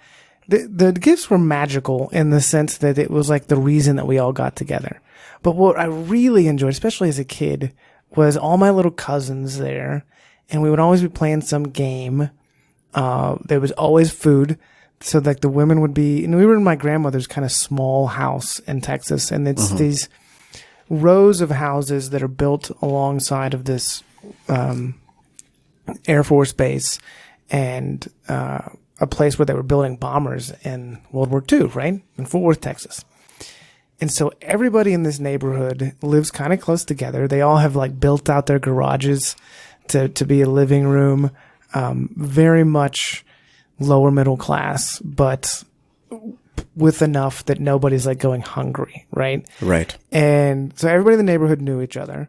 S2: the gifts were magical in the sense that it was like the reason that we all got together. But what I really enjoyed, especially as a kid, was all my little cousins there, and we would always be playing some game. There was always food. So like the women would be, and we were in my grandmother's kind of small house in Texas, and it's these rows of houses that are built alongside of this Air Force base and a place where they were building bombers in World War II, right? In Fort Worth, Texas. And so everybody in this neighborhood lives kind of close together. They all have like built out their garages to be a living room. Very much lower middle class, but with enough that nobody's like going hungry, right?
S1: Right.
S2: And so everybody in the neighborhood knew each other.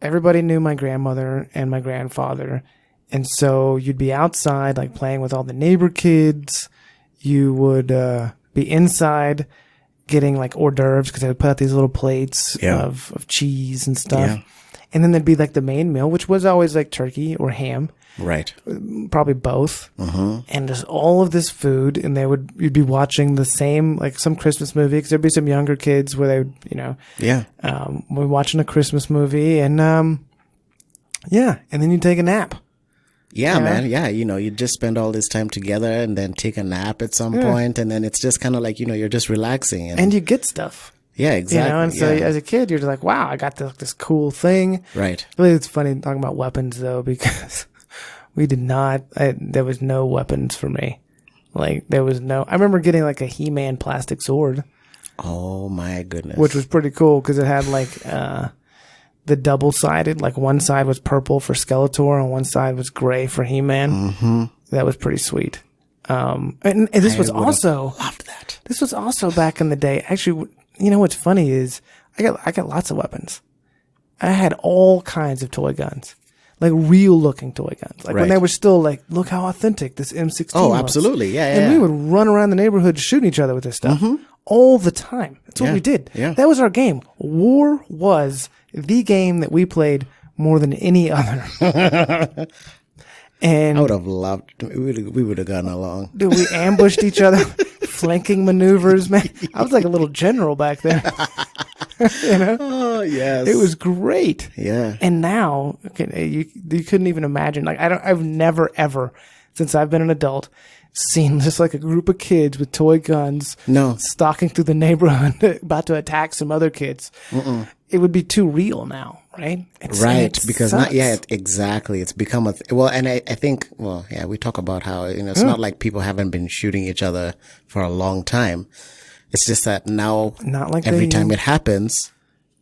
S2: Everybody knew my grandmother and my grandfather. And so you'd be outside like playing with all the neighbor kids. You would be inside getting like hors d'oeuvres because they would put out these little plates of cheese and stuff. Yeah. And then there'd be like the main meal, which was always like turkey or ham.
S1: Right.
S2: Probably both. And just all of this food. And you'd be watching the same, like some Christmas movie, because there'd be some younger kids where they would, we're watching a Christmas movie and, and then you'd take a nap.
S1: Yeah, man. Yeah. You just spend all this time together and then take a nap at some point, and then it's just kind of like, you're just relaxing. And
S2: you get stuff.
S1: Yeah, exactly.
S2: And so as a kid, you're just like, wow, I got this cool thing.
S1: Right.
S2: Really, it's funny talking about weapons, though, because we did not, there was no weapons for me. Like, I remember getting like a He-Man plastic sword.
S1: Oh, my goodness.
S2: Which was pretty cool because it had like, the double-sided, like one side was purple for Skeletor and one side was gray for He-Man. That was pretty sweet. And this was also
S1: loved that.
S2: This was also back in the day. Actually, what's funny is I got lots of weapons. I had all kinds of toy guns. like real looking toy guns. Like when
S1: Right.
S2: they were still like, look how authentic this M16
S1: Oh,
S2: was.
S1: absolutely. Yeah,
S2: And
S1: yeah.
S2: we would run around the neighborhood shooting each other with this stuff all the time. That's what
S1: Yeah,
S2: we did.
S1: yeah.
S2: That was our game. War was the game that we played more than any other. And
S1: I would have loved. We would have gotten along.
S2: dude, we ambushed each other, flanking maneuvers, man. I was like a little general back then. You know?
S1: Oh yes,
S2: It was great.
S1: Yeah.
S2: And now you couldn't even imagine. Like I've never ever, since I've been an adult, seen just like a group of kids with toy guns
S1: No.
S2: stalking through the neighborhood about to attack some other kids. It would be too real now, right?
S1: Right,
S2: it
S1: because
S2: sucks.
S1: not yet exactly. It's become and I think we talk about how it's not like people haven't been shooting each other for a long time. It's just that now,
S2: Not like
S1: every
S2: they-
S1: time it happens,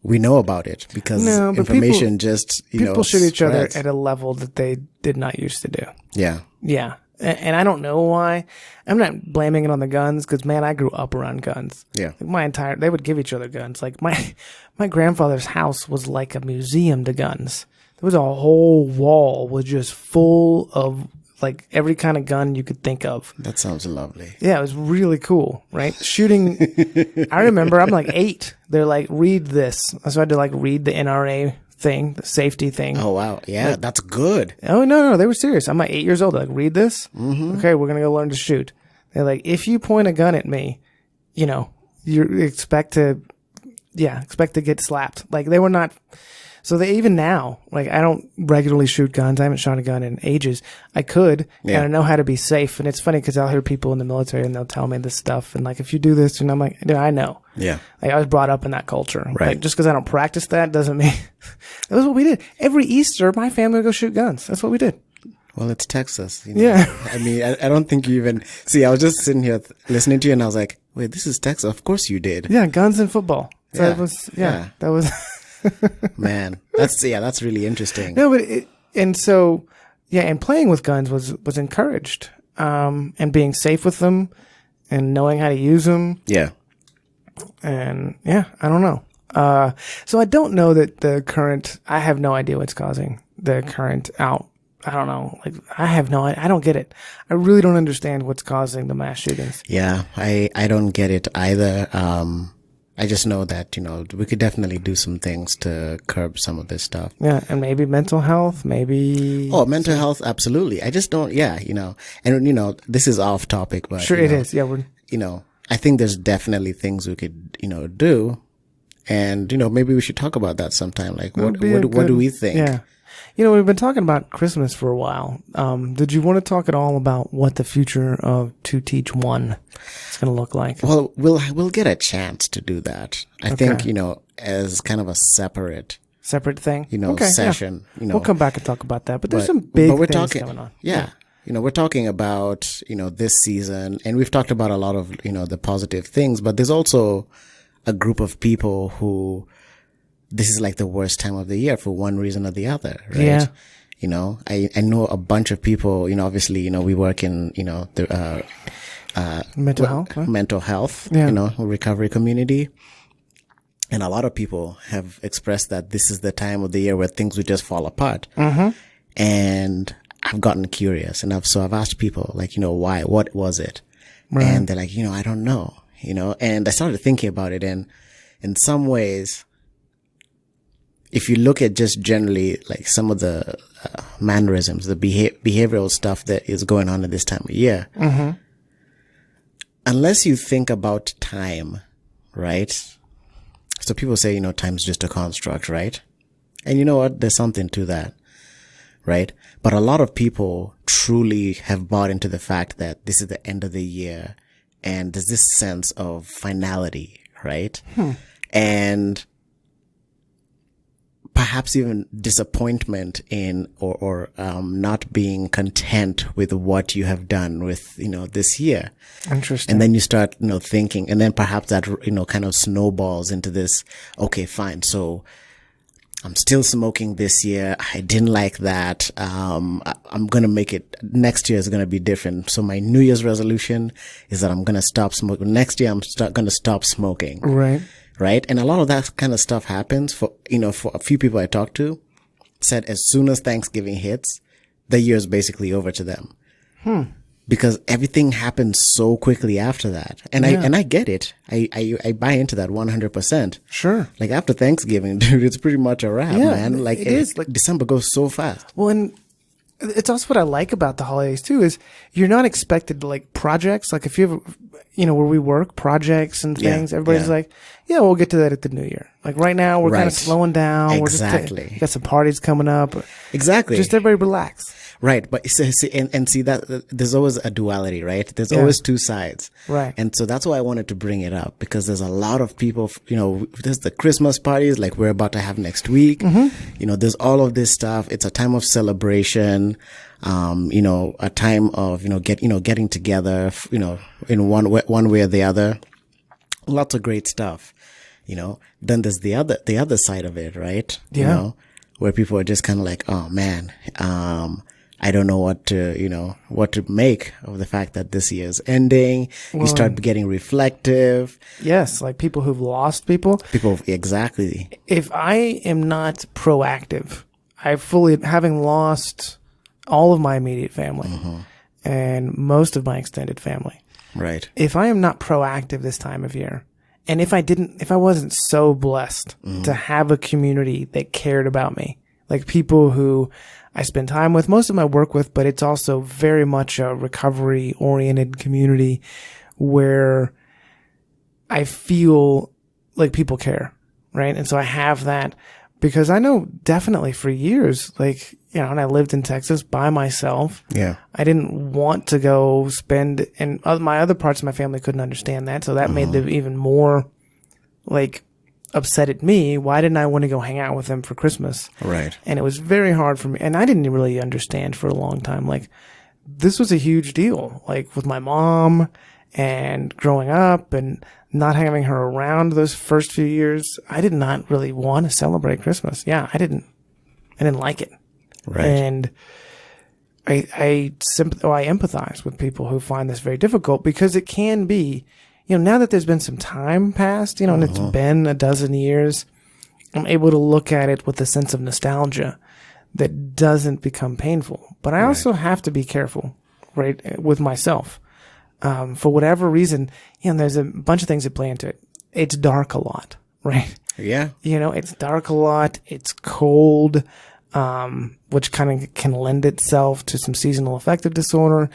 S1: we know about it because
S2: No, but
S1: information just
S2: People shoot each other
S1: spreads.
S2: at a level that they did not used to do.
S1: Yeah,
S2: Yeah. And I don't know why. I'm not blaming it on the guns because, man, I grew up around guns.
S1: Yeah.
S2: Like they would give each other guns. Like my grandfather's house was like a museum to guns. There was a whole wall was just full of like every kind of gun you could think of.
S1: that sounds lovely.
S2: Yeah, it was really cool, right? Shooting. I remember I'm like 8. They're like, read this. So I had to like read the NRA thing, the safety thing.
S1: Oh wow, yeah, that's good.
S2: Oh, no, they were serious. I'm like 8 years old. They're like, read this. Mm-hmm. Okay, we're going to go learn to shoot. They're like, if you point a gun at me, you expect to get slapped. Like they were not. So they even now, like I don't regularly shoot guns. I haven't shot a gun in ages. I could,
S1: Yeah.
S2: and I know how to be safe. And it's funny because I'll hear people in the military and they'll tell me this stuff. And like, if you do this, and I'm like, dude, I know.
S1: Yeah,
S2: Like I was brought up in that culture.
S1: Right.
S2: Like, just because I don't practice that doesn't mean that was what we did. Every Easter, my family would go shoot guns. That's what we did.
S1: well, it's Texas.
S2: Yeah.
S1: I mean, I don't think you even see. I was just sitting here listening to you, and I was like, wait, this is Texas. Of course you did.
S2: Yeah, guns and football. So
S1: Yeah.
S2: it was,
S1: Yeah.
S2: that was.
S1: Man, that's really interesting.
S2: No, but and playing with guns was encouraged, and being safe with them, and knowing how to use them,
S1: Yeah.
S2: and yeah, I don't know. So I don't know that the current. I have no idea what's causing the current out. I don't know. Like I don't get it. I really don't understand what's causing the mass shootings.
S1: Yeah, I don't get it either. I just know that, we could definitely do some things to curb some of this stuff.
S2: Yeah, and maybe mental health, maybe.
S1: Oh, mental health, absolutely. I just don't, and this is off topic, but
S2: Sure, it is. Yeah, we're.
S1: I think there's definitely things we could, do. And, maybe we should talk about that sometime. Like, what do we think?
S2: Yeah. We've been talking about Christmas for a while. Did you want to talk at all about what the future of 2teachone is going to look like?
S1: Well, we'll get a chance to do that. I think, as kind of a separate,
S2: Separate thing?
S1: session,
S2: Yeah. We'll come back and talk about that. But there's some big
S1: we're
S2: things
S1: talking,
S2: going on.
S1: Yeah. We're talking about, this season, and we've talked about a lot of, the positive things, but there's also a group of people who this is like the worst time of the year for one reason or the other, right?
S2: Yeah.
S1: I know a bunch of people, obviously, we work in, the,
S2: Mental health? Right?
S1: mental health,
S2: Yeah.
S1: recovery community. And a lot of people have expressed that this is the time of the year where things would just fall apart. Mm-hmm. And I've gotten curious, and I've asked people like, why, what was it? Right. And they're like, I don't know, and I started thinking about it. And in some ways, if you look at just generally like some of the mannerisms, the behavioral stuff that is going on at this time of year, mm-hmm. unless you think about time, right? So people say, time's just a construct, right? And you know what? There's something to that, right? But a lot of people truly have bought into the fact that this is the end of the year, and there's this sense of finality, right? And perhaps even disappointment in or not being content with what you have done with, this year.
S2: Interesting.
S1: And then you start, thinking, and then perhaps that, kind of snowballs into this, okay, fine. So I'm still smoking this year. I didn't like that. I'm going to make it, next year is going to be different. So my New Year's resolution is that I'm going to stop smoking. Next year, I'm going to stop smoking.
S2: Right.
S1: Right. And a lot of that kind of stuff happens for a few people I talk to. said as soon as Thanksgiving hits, the year is basically over to them. Because everything happens so quickly after that. And I get it. I buy into that 100%.
S2: Sure.
S1: Like after Thanksgiving, dude, it's pretty much a wrap, man. Like
S2: it is. Like
S1: December goes so fast.
S2: Well, and it's also what I like about the holidays too is you're not expected to like projects. Like if you have, where we work, projects and things, everybody's like, yeah, we'll get to that at the new year. Like right now, we're kind of slowing down.
S1: Exactly.
S2: We're just got some parties coming up.
S1: Exactly.
S2: Just everybody relax.
S1: Right. But see, see that there's always a duality, right? There's always two sides.
S2: Right.
S1: And so that's why I wanted to bring it up because there's a lot of people, there's the Christmas parties like we're about to have next week. There's all of this stuff. It's a time of celebration. A time of, getting together, in one way or the other. Lots of great stuff, Then there's the other side of it, right?
S2: Yeah.
S1: Where people are just kind of like, oh man, I don't know what to make of the fact that this year's ending. You start getting reflective.
S2: Yes. Like people who've lost people.
S1: Exactly.
S2: If I am not proactive, having lost all of my immediate family and most of my extended family.
S1: Right.
S2: If I am not proactive this time of year, and if I wasn't so blessed to have a community that cared about me, like people who I spend time with, most of my work with, but it's also very much a recovery oriented community where I feel like people care. Right. And so I have that because I know definitely for years, like, and I lived in Texas by myself.
S1: Yeah.
S2: I didn't want to go spend, and my other parts of my family couldn't understand that. So that made them even more like upset at me. Why didn't I want to go hang out with them for Christmas?
S1: Right.
S2: And it was very hard for me. And I didn't really understand for a long time. Like this was a huge deal, like with my mom and growing up and not having her around those first few years. I did not really want to celebrate Christmas. Yeah. I didn't like it.
S1: Right.
S2: And I empathize with people who find this very difficult because it can be, now that there's been some time passed, and it's been a dozen years, I'm able to look at it with a sense of nostalgia that doesn't become painful. But I also have to be careful, right, with myself. For whatever reason, there's a bunch of things that play into it. It's dark a lot, right?
S1: Yeah.
S2: It's dark a lot. It's cold. Which kind of can lend itself to some seasonal affective disorder.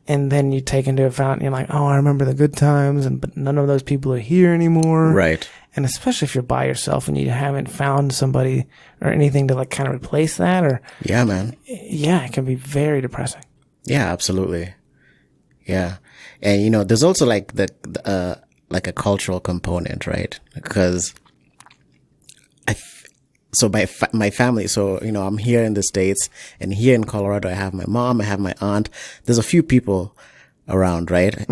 S2: And then you take into account, and you're like, oh, I remember the good times, but none of those people are here anymore.
S1: Right.
S2: And especially if you're by yourself and you haven't found somebody or anything to like kind of replace that or.
S1: Yeah, man.
S2: Yeah, it can be very depressing.
S1: Yeah, absolutely. Yeah. And, there's also like like a cultural component, right? Because so my family, so, I'm here in the States and here in Colorado, I have my mom, I have my aunt. There's a few people around, right?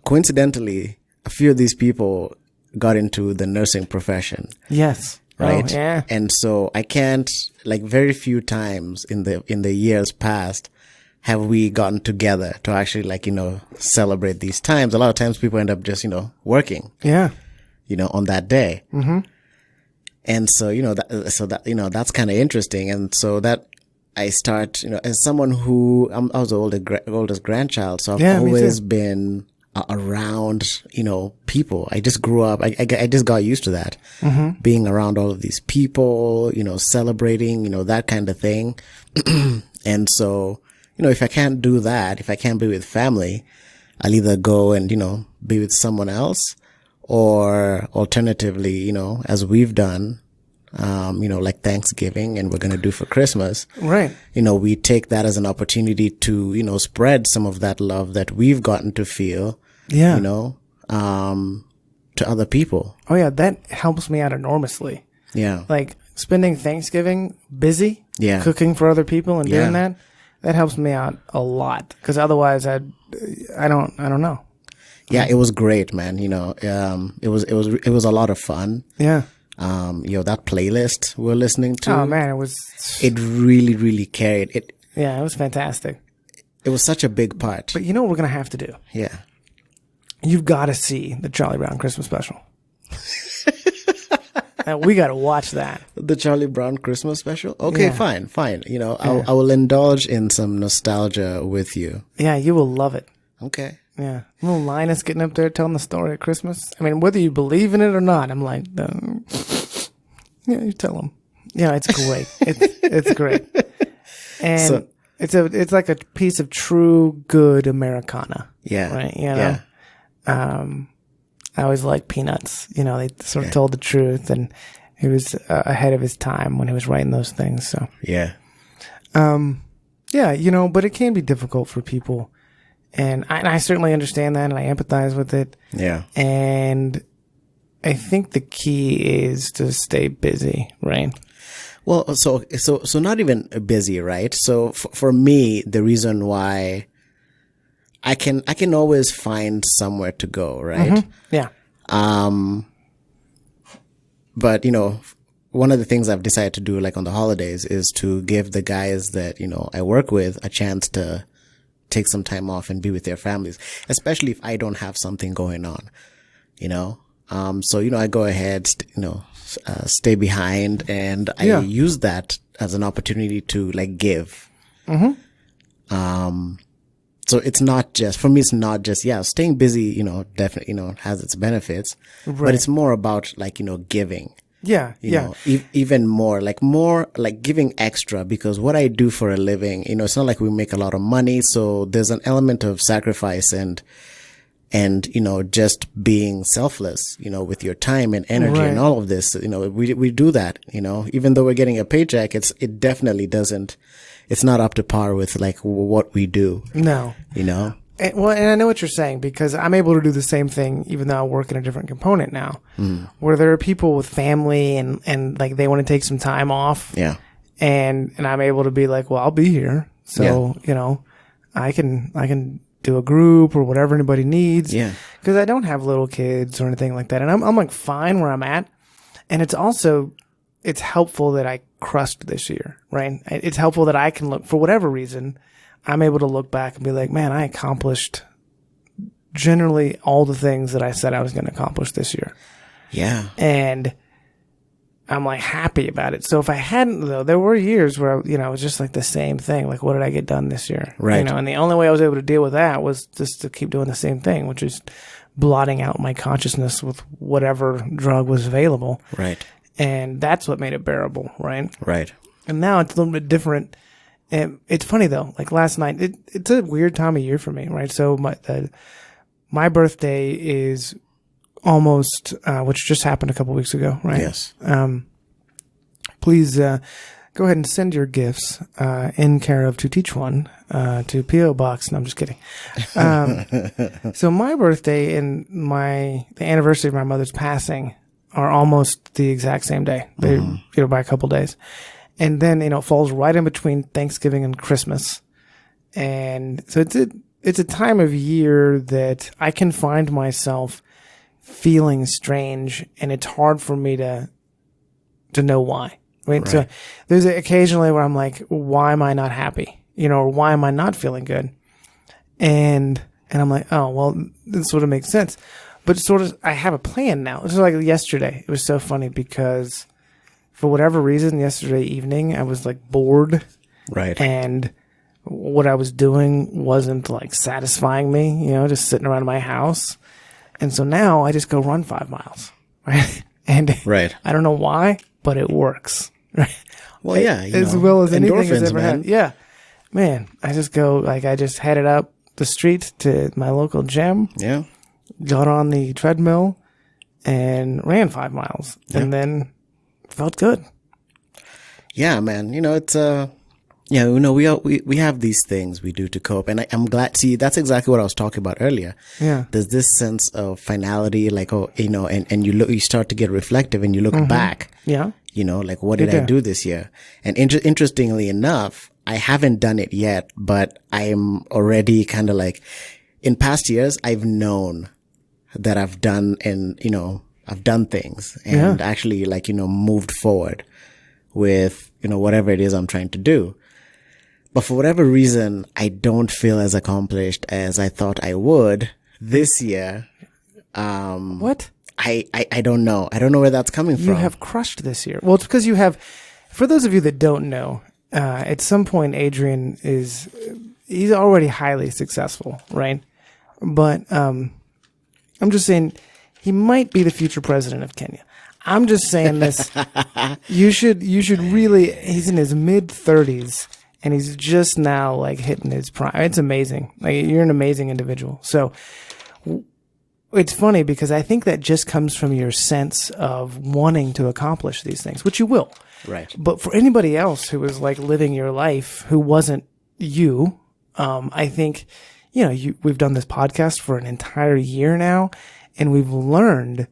S1: Coincidentally, a few of these people got into the nursing profession.
S2: Yes.
S1: Right.
S2: Oh, yeah.
S1: And so I can't, like very few times in the years past have we gotten together to actually like, celebrate these times. A lot of times people end up just, working.
S2: Yeah.
S1: On that day. And so, that's kind of interesting. And so that I start, as someone who, I was the oldest grandchild. So I've always been around, people. I just grew up. I just got used to that. Being around all of these people, celebrating, that kind of thing. And so, if I can't do that, if I can't be with family, I'll either go and, be with someone else. Or alternatively, as we've done, like Thanksgiving and we're going to do for Christmas.
S2: Right.
S1: We take that as an opportunity to, spread some of that love that we've gotten to feel, to other people.
S2: Oh yeah. That helps me out enormously.
S1: Yeah.
S2: Like spending Thanksgiving busy, cooking for other people and doing that helps me out a lot. Cause otherwise I don't know.
S1: Yeah, it was great, man. It was a lot of fun.
S2: Yeah.
S1: That playlist we're listening to.
S2: Oh man,
S1: it really, really carried it.
S2: Yeah, it was fantastic.
S1: It was such a big part.
S2: But you know what we're going to have to do?
S1: Yeah.
S2: You've got to see the Charlie Brown Christmas special. We got to watch that.
S1: The Charlie Brown Christmas special? Okay,
S2: Yeah.
S1: fine. You know, I will indulge in some nostalgia with you.
S2: Yeah, you will love it.
S1: Okay.
S2: Yeah. Little Linus getting up there telling the story at Christmas. I mean, whether you believe in it or not, I'm like, yeah, you tell him. Yeah, it's great. It's great. And
S1: So-
S2: it's like a piece of true good Americana.
S1: Yeah.
S2: Right. You know?
S1: Yeah.
S2: I always liked Peanuts. You know, they sort of told the truth, and he was ahead of his time when he was writing those things. So,
S1: Yeah.
S2: yeah, you know, but it can be difficult for people. And I certainly understand that, and I empathize with it.
S1: Yeah.
S2: And I think the key is to stay busy, right?
S1: Well, so not even busy, right? So for me, the reason why I can always find somewhere to go, right?
S2: Yeah.
S1: But you know, one of the things I've decided to do, like on the holidays, is to give the guys that, you know, I work with a chance to take some time off and be with their families, especially if I don't have something going on, you know? So, you know, I go ahead, stay behind, and I use that as an opportunity to like give. So it's not just, for me, it's not just, staying busy, you know, definitely, you know, has its benefits, but it's more about like, you know, giving.
S2: Yeah.
S1: You know, even more like giving extra, because what I do for a living, you know, it's not like we make a lot of money. So there's an element of sacrifice and, you know, just being selfless, you know, with your time and energy and all of this, you know, we do that, you know, even though we're getting a paycheck, it definitely doesn't, it's not up to par with like what we do.
S2: No.
S1: You know?
S2: And I know what you're saying, because I'm able to do the same thing, even though I work in a different component now, where there are people with family and like they want to take some time off.
S1: Yeah.
S2: And I'm able to be like, well, I'll be here. So, you know, I can do a group or whatever anybody needs.
S1: Yeah.
S2: Cause I don't have little kids or anything like that. And I'm like fine where I'm at. And it's helpful that I crushed this year, right? It's helpful that I can look, for whatever reason, I'm able to look back and be like, man, I accomplished generally all the things that I said I was going to accomplish this year.
S1: Yeah.
S2: And I'm like happy about it. So if I hadn't, though, there were years where, you know, it was just like the same thing. Like, what did I get done this year?
S1: Right.
S2: You know, and the only way I was able to deal with that was just to keep doing the same thing, which is blotting out my consciousness with whatever drug was available.
S1: Right.
S2: And that's what made it bearable, right?
S1: Right.
S2: And now it's a little bit different. And it's funny though, like last night, it's a weird time of year for me, right? So my birthday is almost, which just happened a couple weeks ago, right?
S1: Yes.
S2: Please, go ahead and send your gifts, in care of 2teachone, to P.O. Box. No, I'm just kidding. So my birthday and the anniversary of my mother's passing are almost the exact same day. They, you know, by a couple days. And then, you know, it falls right in between Thanksgiving and Christmas. And so it's a time of year that I can find myself feeling strange, and it's hard for me to know why. Right? So there's occasionally where I'm like, why am I not happy? You know, or why am I not feeling good? And I'm like, oh, well, this sort of makes sense. But sort of, I have a plan now. This is like yesterday. It was so funny because for whatever reason, yesterday evening, I was like bored.
S1: Right.
S2: And what I was doing wasn't like satisfying me, you know, just sitting around my house. And so now I just go run 5 miles. Right. And I don't know why, but it works. Right.
S1: Well, yeah.
S2: As well as anything has
S1: endorphins,
S2: ever
S1: man.
S2: had. Yeah. Man, I just go, like, I just headed up the street to my local gym.
S1: Yeah.
S2: Got on the treadmill and ran 5 miles, and then felt good.
S1: Yeah, man. You know, it's, you know, we have these things we do to cope. And I'm glad, see, that's exactly what I was talking about earlier.
S2: Yeah.
S1: There's this sense of finality, like, oh, you know, and you start to get reflective and you look back.
S2: Yeah.
S1: You know, like, what did I do this year? And interestingly enough, I haven't done it yet, but I'm already kind of like, in past years, I've known that I've done things and actually, like, you know, moved forward with, you know, whatever it is I'm trying to do. But for whatever reason, I don't feel as accomplished as I thought I would this year.
S2: What?
S1: I don't know. I don't know where that's coming
S2: You
S1: from.
S2: have crushed this year. Well, it's because you have, for those of you that don't know, at some point, Adrian he's already highly successful, right? But I'm just saying he might be the future president of Kenya. I'm just saying this. You should really, he's in his mid 30s and he's just now like hitting his prime. It's amazing. Like, you're an amazing individual. So it's funny because I think that just comes from your sense of wanting to accomplish these things, which you will.
S1: Right.
S2: But for anybody else who was like living your life who wasn't you, I think, we've done this podcast for an entire year now, and we've learned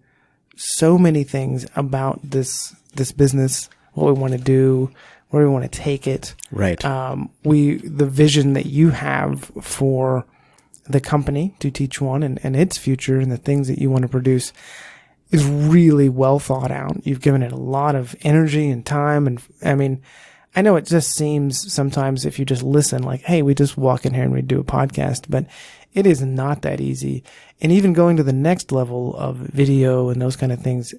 S2: so many things about this business, what we want to do, where we want to take it.
S1: Right.
S2: The vision that you have for the company, 2teachone, and its future, and the things that you want to produce is really well thought out. You've given it a lot of energy and time. And I mean, I know it just seems sometimes if you just listen like, hey, we just walk in here and we do a podcast, but it is not that easy. And even going to the next level of video and those kind of things,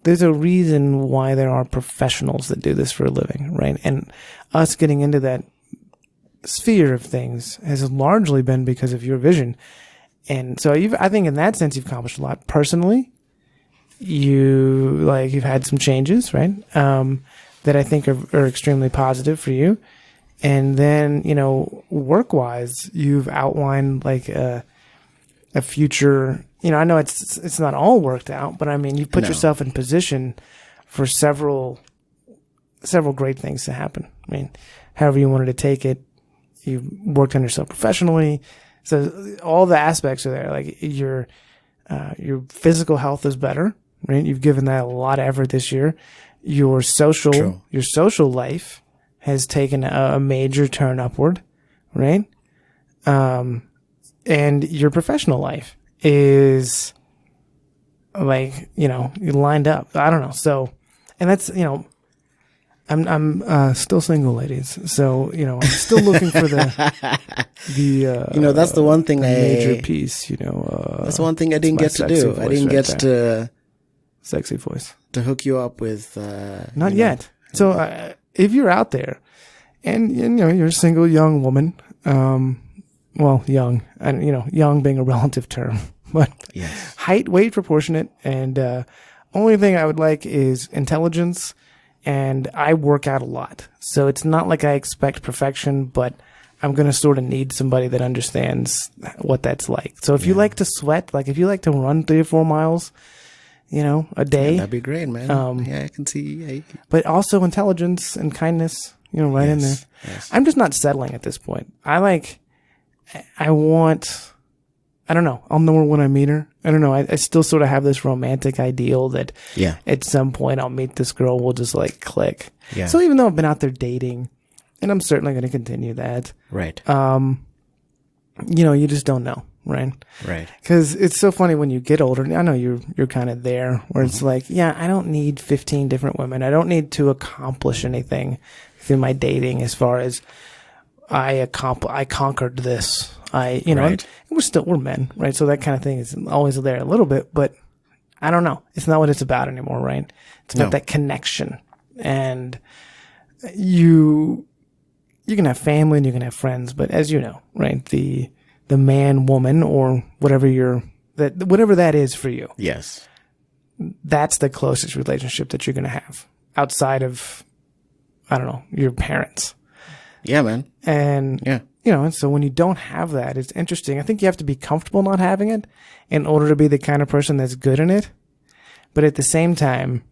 S2: there's a reason why there are professionals that do this for a living, right? And us getting into that sphere of things has largely been because of your vision. And so I think in that sense, you've accomplished a lot. Personally, you've had some changes, right? That I think are extremely positive for you. And then, work-wise, you've outlined like a future, I know it's not all worked out, but I mean, you've put yourself in position for several great things to happen. I mean, however you wanted to take it, you've worked on yourself professionally. So all the aspects are there. Like your physical health is better, right? You've given that a lot of effort this year. Your social life has taken a major turn upward, right? And your professional life is like, you're lined up. I don't know. So, and that's, I'm still single, ladies. So, I'm still looking for
S1: that's the one thing
S2: major piece,
S1: that's the one thing I didn't get to do. I didn't get to
S2: sexy voice
S1: to hook you up with,
S2: not yet. So, if you're out there and, you're a single young woman, young, and, young being a relative term, but
S1: yes.
S2: Height, weight, proportionate. And, only thing I would like is intelligence. And I work out a lot. So it's not like I expect perfection, but I'm going to sort of need somebody that understands what that's like. So if you like to sweat, like if you like to run 3 or 4 miles, a day.
S1: That'd be great, man. I can see.
S2: But also intelligence and kindness, right in there.
S1: Yes.
S2: I'm just not settling at this point. I don't know. I'll know her when I meet her. I don't know. I still sort of have this romantic ideal that at some point I'll meet this girl. We'll just like click.
S1: Yeah.
S2: So even though I've been out there dating, and I'm certainly going to continue that.
S1: Right.
S2: You just don't know. Right.
S1: Right.
S2: Because it's so funny when you get older. I know you're kind of there where it's like, I don't need 15 different women. I don't need to accomplish anything through my dating as far as I conquered this.
S1: Right.
S2: And we're men, right? So that kind of thing is always there a little bit, but I don't know. It's not what it's about anymore, right? It's about that connection. And you can have family and you can have friends, but as you know, right? The man, woman, or whatever that is for you.
S1: Yes.
S2: That's the closest relationship that you're going to have outside of, I don't know, your parents.
S1: Yeah, man.
S2: And and so when you don't have that, it's interesting. I think you have to be comfortable not having it in order to be the kind of person that's good in it. But at the same time,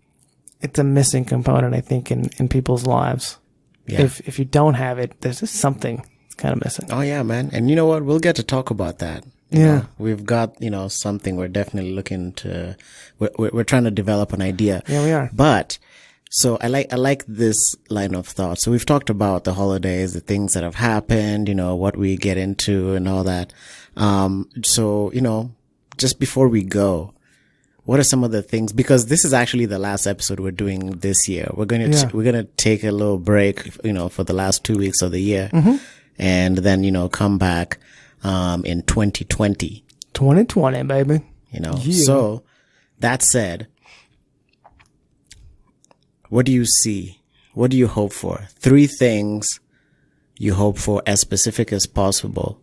S2: it's a missing component, I think, in people's lives. Yeah. If you don't have it, there's just something kind of missing.
S1: Oh, yeah, man. And you know what? We'll get to talk about that. You know, we've got, something we're definitely looking to, we're trying to develop an idea.
S2: Yeah, we are.
S1: But so I like this line of thought. So we've talked about the holidays, the things that have happened, what we get into and all that. So, just before we go, what are some of the things, because this is actually the last episode we're doing this year. We're going to take a little break, for the last 2 weeks of the year and then, come back, in 2020.
S2: 2020, baby.
S1: So That said, what do you see? What do you hope for? 3 things you hope for as specific as possible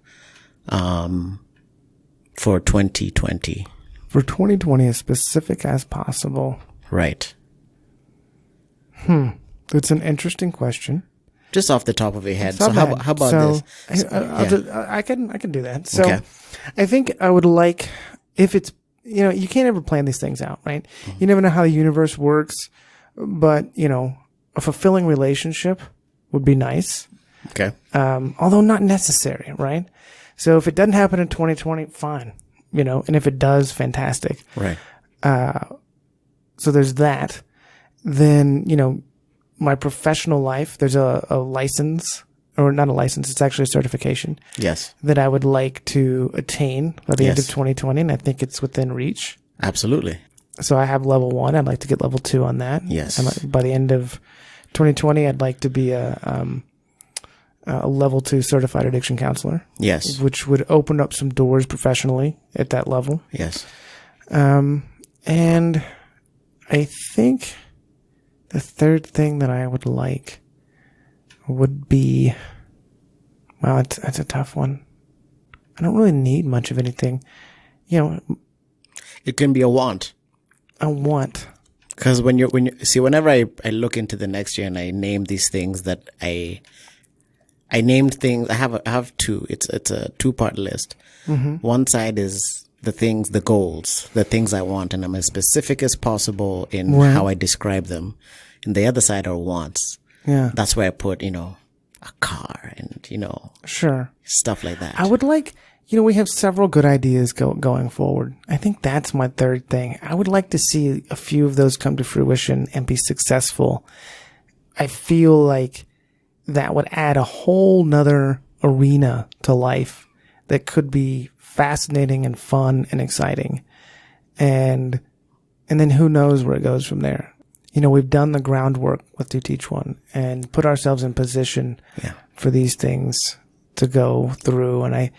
S1: for 2020.
S2: For 2020, as specific as possible.
S1: Right.
S2: It's an interesting question.
S1: Just off the top of your head.
S2: It's
S1: So
S2: not
S1: how,
S2: bad.
S1: how about
S2: So,
S1: this?
S2: I can do that. So
S1: Okay.
S2: I think I would like, if it's, you can't ever plan these things out, right? You never know how the universe works, but, a fulfilling relationship would be nice.
S1: Okay.
S2: Although not necessary, right? So if it doesn't happen in 2020, fine, and if it does, fantastic.
S1: Right.
S2: So there's that. Then, my professional life, there's a license, or not a license, it's actually a certification
S1: Yes.
S2: that I would like to attain by the end of
S1: Yes.
S2: 2020, and I think it's within reach.
S1: Absolutely.
S2: So I have level 1. I'd like to get level 2 on that.
S1: Yes.
S2: And by the end of 2020, I'd like to be a level 2 certified addiction counselor.
S1: Yes.
S2: Which would open up some doors professionally at that level.
S1: Yes.
S2: And I think the third thing that I would like would be, well, it's a tough one. I don't really need much of anything.
S1: It can be a want.
S2: I want.
S1: Because whenever I look into the next year and I name these things that I named things, I have 2. It's a 2-part list. Mm-hmm. One side is the goals, the things I want, and I'm as specific as possible in how I describe them. And the other side are wants.
S2: Yeah.
S1: That's where I put, a car and,
S2: Sure.
S1: stuff like that.
S2: I would like, we have several good ideas going forward. I think that's my third thing. I would like to see a few of those come to fruition and be successful. I feel like that would add a whole nother arena to life that could be fascinating and fun and exciting. And then who knows where it goes from there. We've done the groundwork with 2teachone and put ourselves in position for these things to go through. And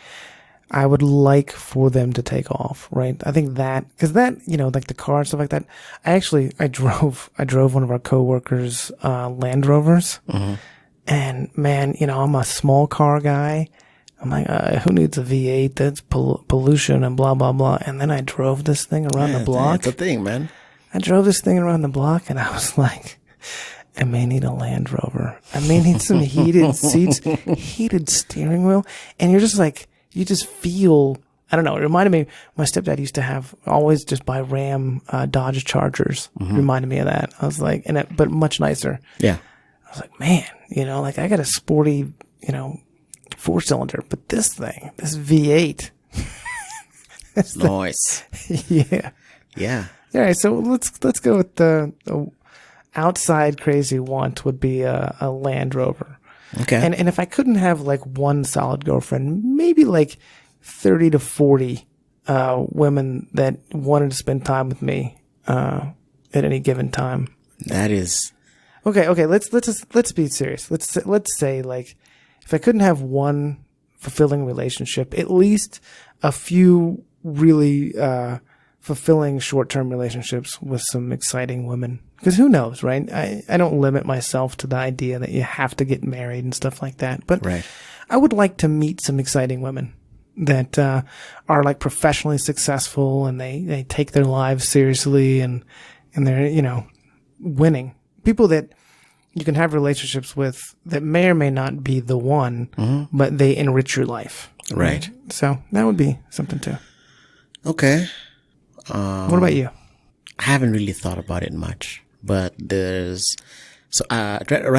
S2: I would like for them to take off, right? I think that, cause that, like the car and stuff like that. I drove one of our coworkers, Land Rovers. Mm-hmm. And man, I'm a small car guy. I'm like, who needs a V8? That's pollution and blah, blah, blah. And then I drove this thing around the block.
S1: That's a thing, man.
S2: I drove this thing around the block and I was like, I may need a Land Rover. I may need some heated seats, heated steering wheel. And you're just like, you just feel, I don't know. It reminded me, my stepdad used to always just buy Ram, Dodge Chargers. Mm-hmm. Reminded me of that. I was like, but much nicer.
S1: Yeah.
S2: I was like, man, I got a sporty, 4-cylinder, but this V8.
S1: Nice.
S2: Yeah.
S1: Yeah.
S2: All right, so let's go with the outside crazy want would be a Land Rover.
S1: Okay.
S2: And if I couldn't have like one solid girlfriend, maybe like 30 to 40 women that wanted to spend time with me at any given time.
S1: That is
S2: okay. Let's be serious. Let's say like if I couldn't have one fulfilling relationship, at least a few really fulfilling short-term relationships with some exciting women. Because who knows, right? I don't limit myself to the idea that you have to get married and stuff like that. But
S1: right.
S2: I would like to meet some exciting women that are like professionally successful and they take their lives seriously and they're, winning. People that you can have relationships with that may or may not be the one, mm-hmm. but they enrich your life.
S1: Right.
S2: So that would be something too.
S1: Okay.
S2: What about you?
S1: I haven't really thought about it much, but right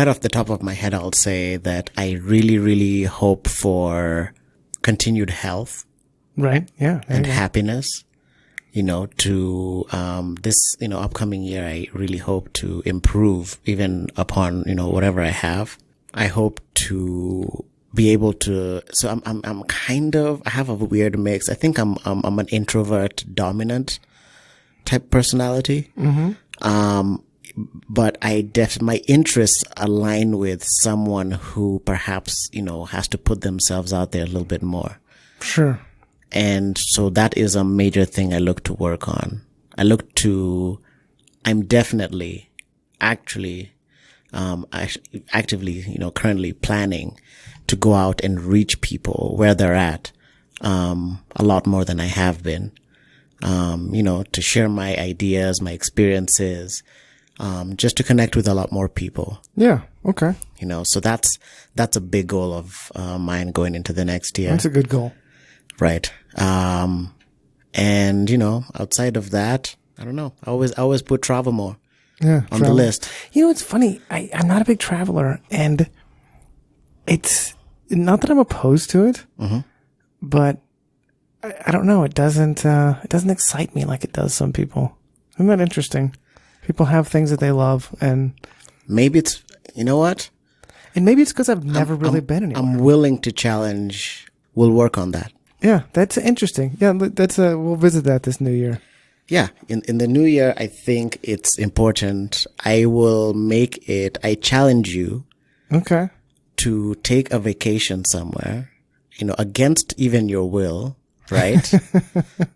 S1: off the top of my head, I'll say that I really, really hope for continued health.
S2: Right. Yeah.
S1: And happiness, to, this, upcoming year, I really hope to improve even upon, whatever I have. I hope to be able to, so I'm kind of, I have a weird mix. I think I'm an introvert dominant type personality. Mm-hmm. But my interests align with someone who perhaps, has to put themselves out there a little bit more.
S2: Sure.
S1: And so that is a major thing I look to work on. I'm definitely actually, actively, currently planning to go out and reach people where they're at, a lot more than I have been. To share my ideas, my experiences, just to connect with a lot more people.
S2: Yeah. Okay.
S1: So that's a big goal of mine going into the next year.
S2: That's a good goal.
S1: Right. And outside of that, I don't know. I always put travel more on the
S2: travel.
S1: list.
S2: It's funny. I'm not a big traveler, and it's not that I'm opposed to it, but I don't know. It doesn't excite me like it does some people. Isn't that interesting? People have things that they love, and
S1: maybe it's, you know what?
S2: And maybe it's because I've never really been anywhere.
S1: I'm willing to challenge. We'll work on that.
S2: Yeah, that's interesting. Yeah, we'll visit that this new year.
S1: Yeah, in the new year, I think it's important. I challenge you.
S2: Okay.
S1: To take a vacation somewhere, against even your will, right?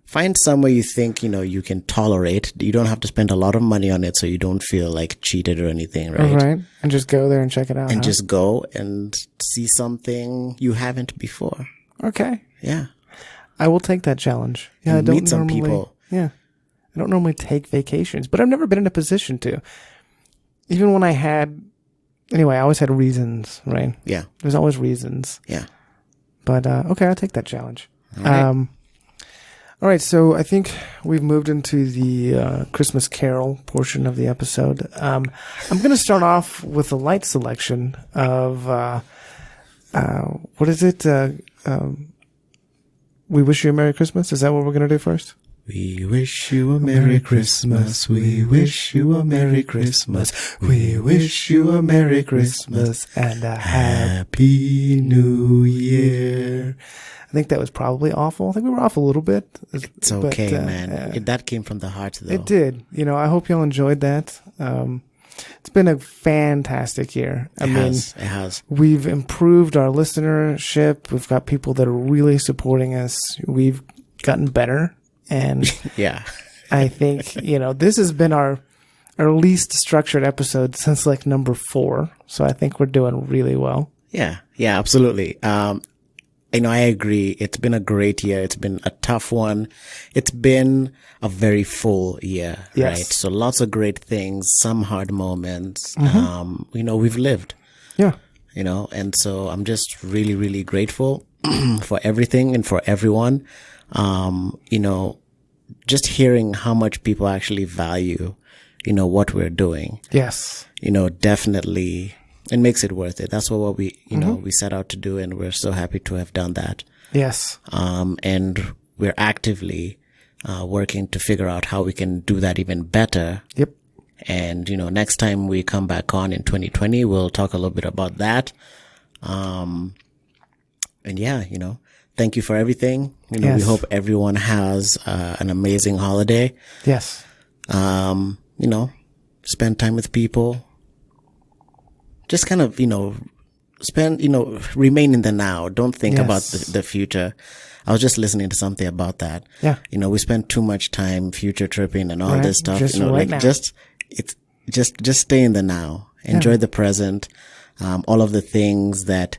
S1: Find somewhere you think, you can tolerate. You don't have to spend a lot of money on it so you don't feel like cheated or anything, right?
S2: Right. And just go there and check it out.
S1: And just go and see something you haven't before.
S2: Okay.
S1: Yeah.
S2: I will take that challenge. Yeah,
S1: and meet some people.
S2: Yeah. I don't normally take vacations, but I've never been in a position to. Even when I always had reasons, right?
S1: Yeah.
S2: There's always reasons.
S1: Yeah.
S2: But, okay, I'll take that challenge.
S1: All right.
S2: All right, so I think we've moved into the Christmas Carol portion of the episode. I'm going to start off with a light selection of, what is it? We Wish You a Merry Christmas? Is that what we're going to do first?
S1: We wish you a Merry Christmas. We wish you a Merry Christmas. We wish you a Merry Christmas
S2: and a
S1: Happy New Year.
S2: I think that was probably awful. I think we were off a little bit.
S1: It's okay, man. That came from the heart, though.
S2: It did. I hope y'all enjoyed that. It's been a fantastic year.
S1: It has.
S2: We've improved our listenership. We've got people that are really supporting us. We've gotten better. And
S1: yeah,
S2: I think, this has been our least structured episode since like number 4. So I think we're doing really well.
S1: Yeah, absolutely. I agree. It's been a great year. It's been a tough one. It's been a very full year,
S2: yes.
S1: Right? So lots of great things, some hard moments. We've lived.
S2: Yeah.
S1: And so I'm just really, really grateful for everything and for everyone. Just hearing how much people actually value, what we're doing.
S2: Yes.
S1: Definitely it makes it worth it. That's what we, we set out to do, and we're so happy to have done that.
S2: Yes.
S1: And we're actively, working to figure out how we can do that even better.
S2: Yep.
S1: And, next time we come back on in 2020, we'll talk a little bit about that. And yeah, thank you for everything.
S2: Yes.
S1: We hope everyone has an amazing holiday.
S2: Yes.
S1: Spend time with people. Just kind of, remain in the now. Don't think about the future. I was just listening to something about that.
S2: Yeah.
S1: We spend too much time future tripping and all this stuff.
S2: Just right now.
S1: Just stay in the now. Enjoy the present. All of the things that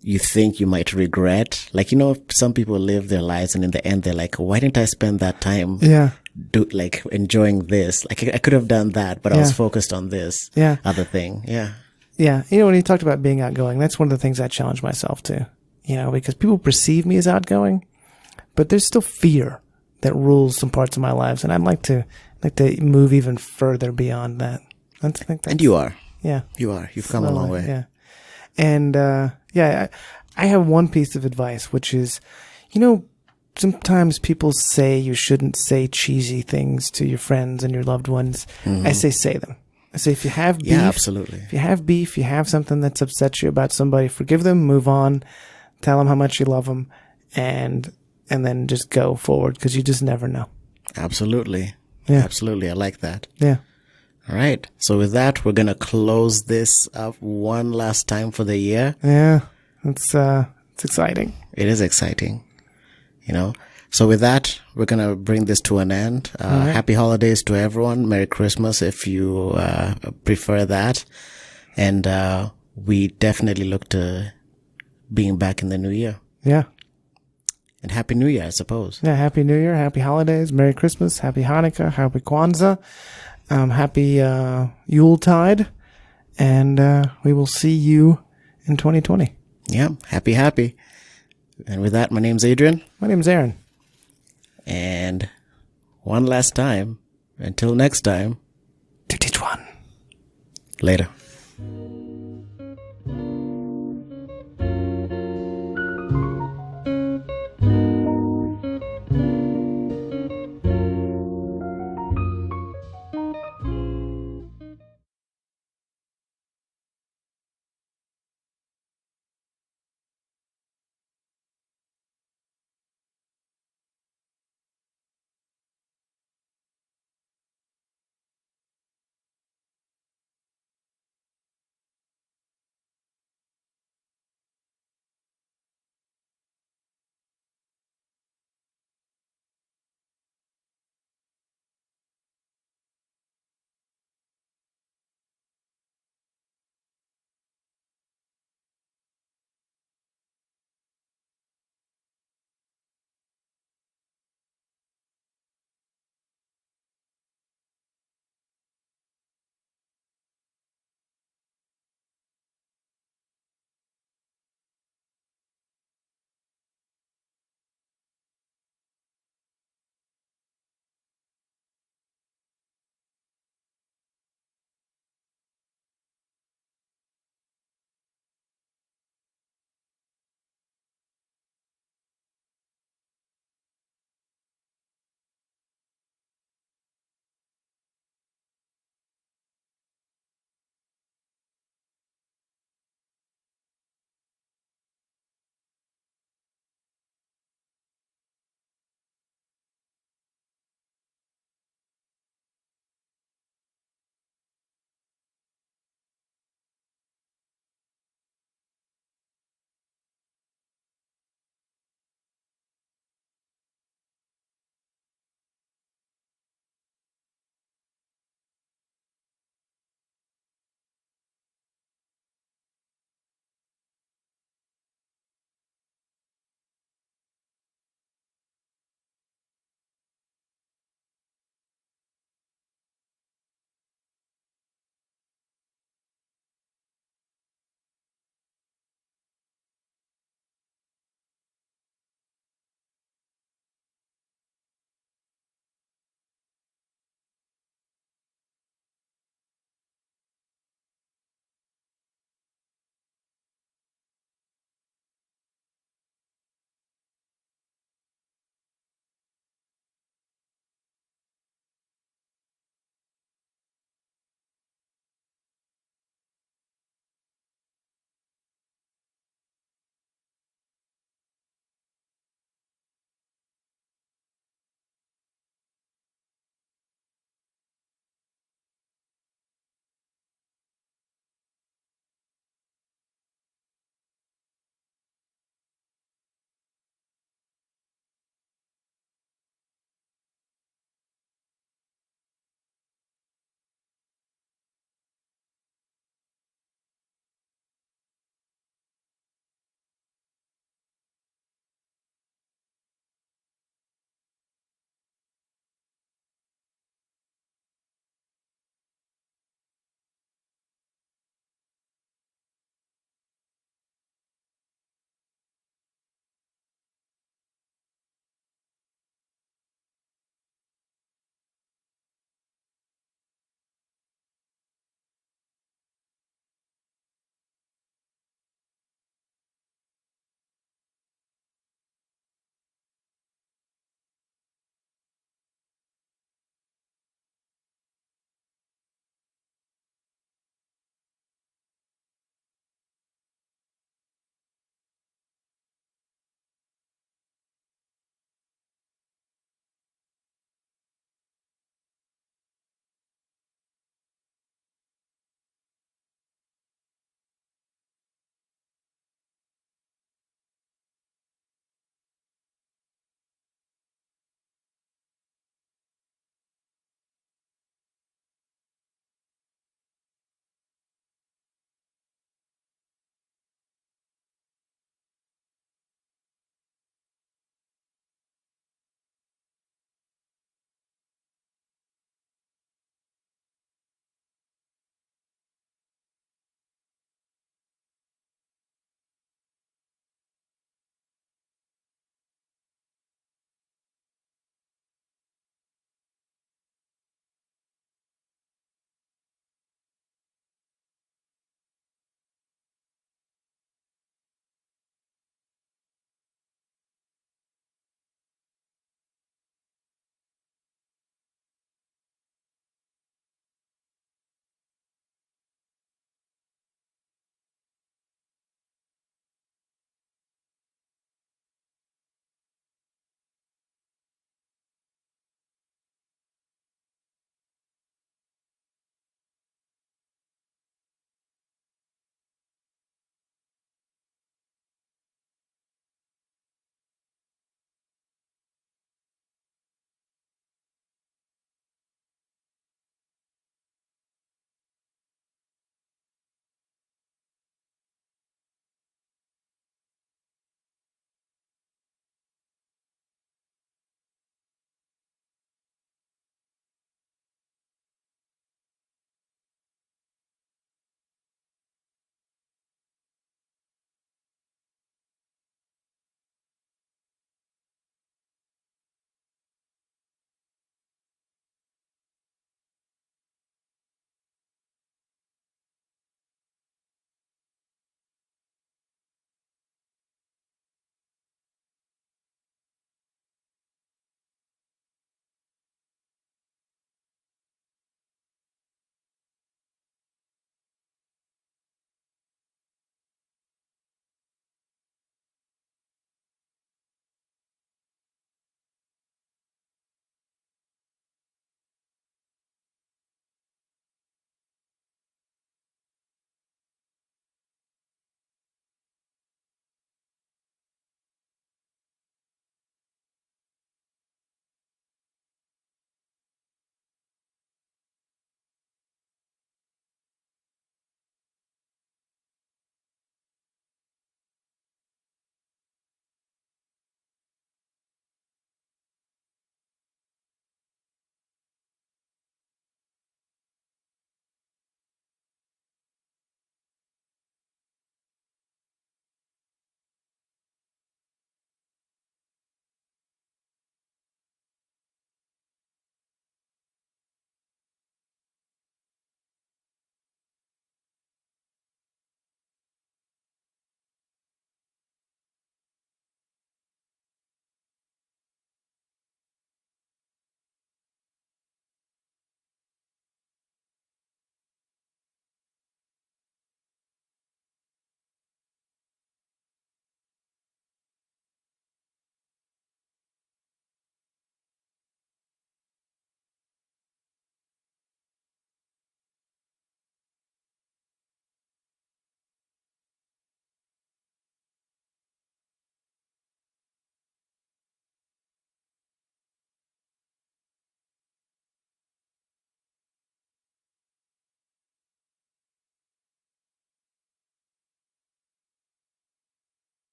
S1: you think you might regret. Like, some people live their lives and in the end they're like, why didn't I spend that time enjoying this? Like, I could have done that, but I was focused on this other thing. Yeah.
S2: Yeah. When you talked about being outgoing, that's one of the things I challenge myself to, because people perceive me as outgoing, but there's still fear that rules some parts of my lives. And I'd like to move even further beyond that.
S1: And you are.
S2: Yeah.
S1: You are. You've come a long way.
S2: Yeah. And, I have one piece of advice, which is, sometimes people say you shouldn't say cheesy things to your friends and your loved ones. Mm-hmm. I say them. I say, if you have beef,
S1: absolutely.
S2: If you have beef, you have something that's upset you about somebody, forgive them, move on, tell them how much you love them, and then just go forward, because you just never know.
S1: Absolutely.
S2: Yeah.
S1: Absolutely. I like that.
S2: Yeah.
S1: All right. So with that, we're going to close this up one last time for the year.
S2: Yeah. It's exciting.
S1: It is exciting. you know. So with that, we're going to bring this to an end. Happy holidays to everyone. Merry Christmas if you prefer that. And we definitely look to being back in the new year.
S2: Yeah.
S1: And Happy New Year, I suppose.
S2: Yeah, Happy New Year, Happy Holidays, Merry Christmas, Happy Hanukkah, Happy Kwanzaa, Happy Yuletide, and we will see you in 2020.
S1: Yeah, happy. And with that, my name's Adrian.
S2: My name's Aaron.
S1: And one last time, until next time,
S2: 2teachone.
S1: Later.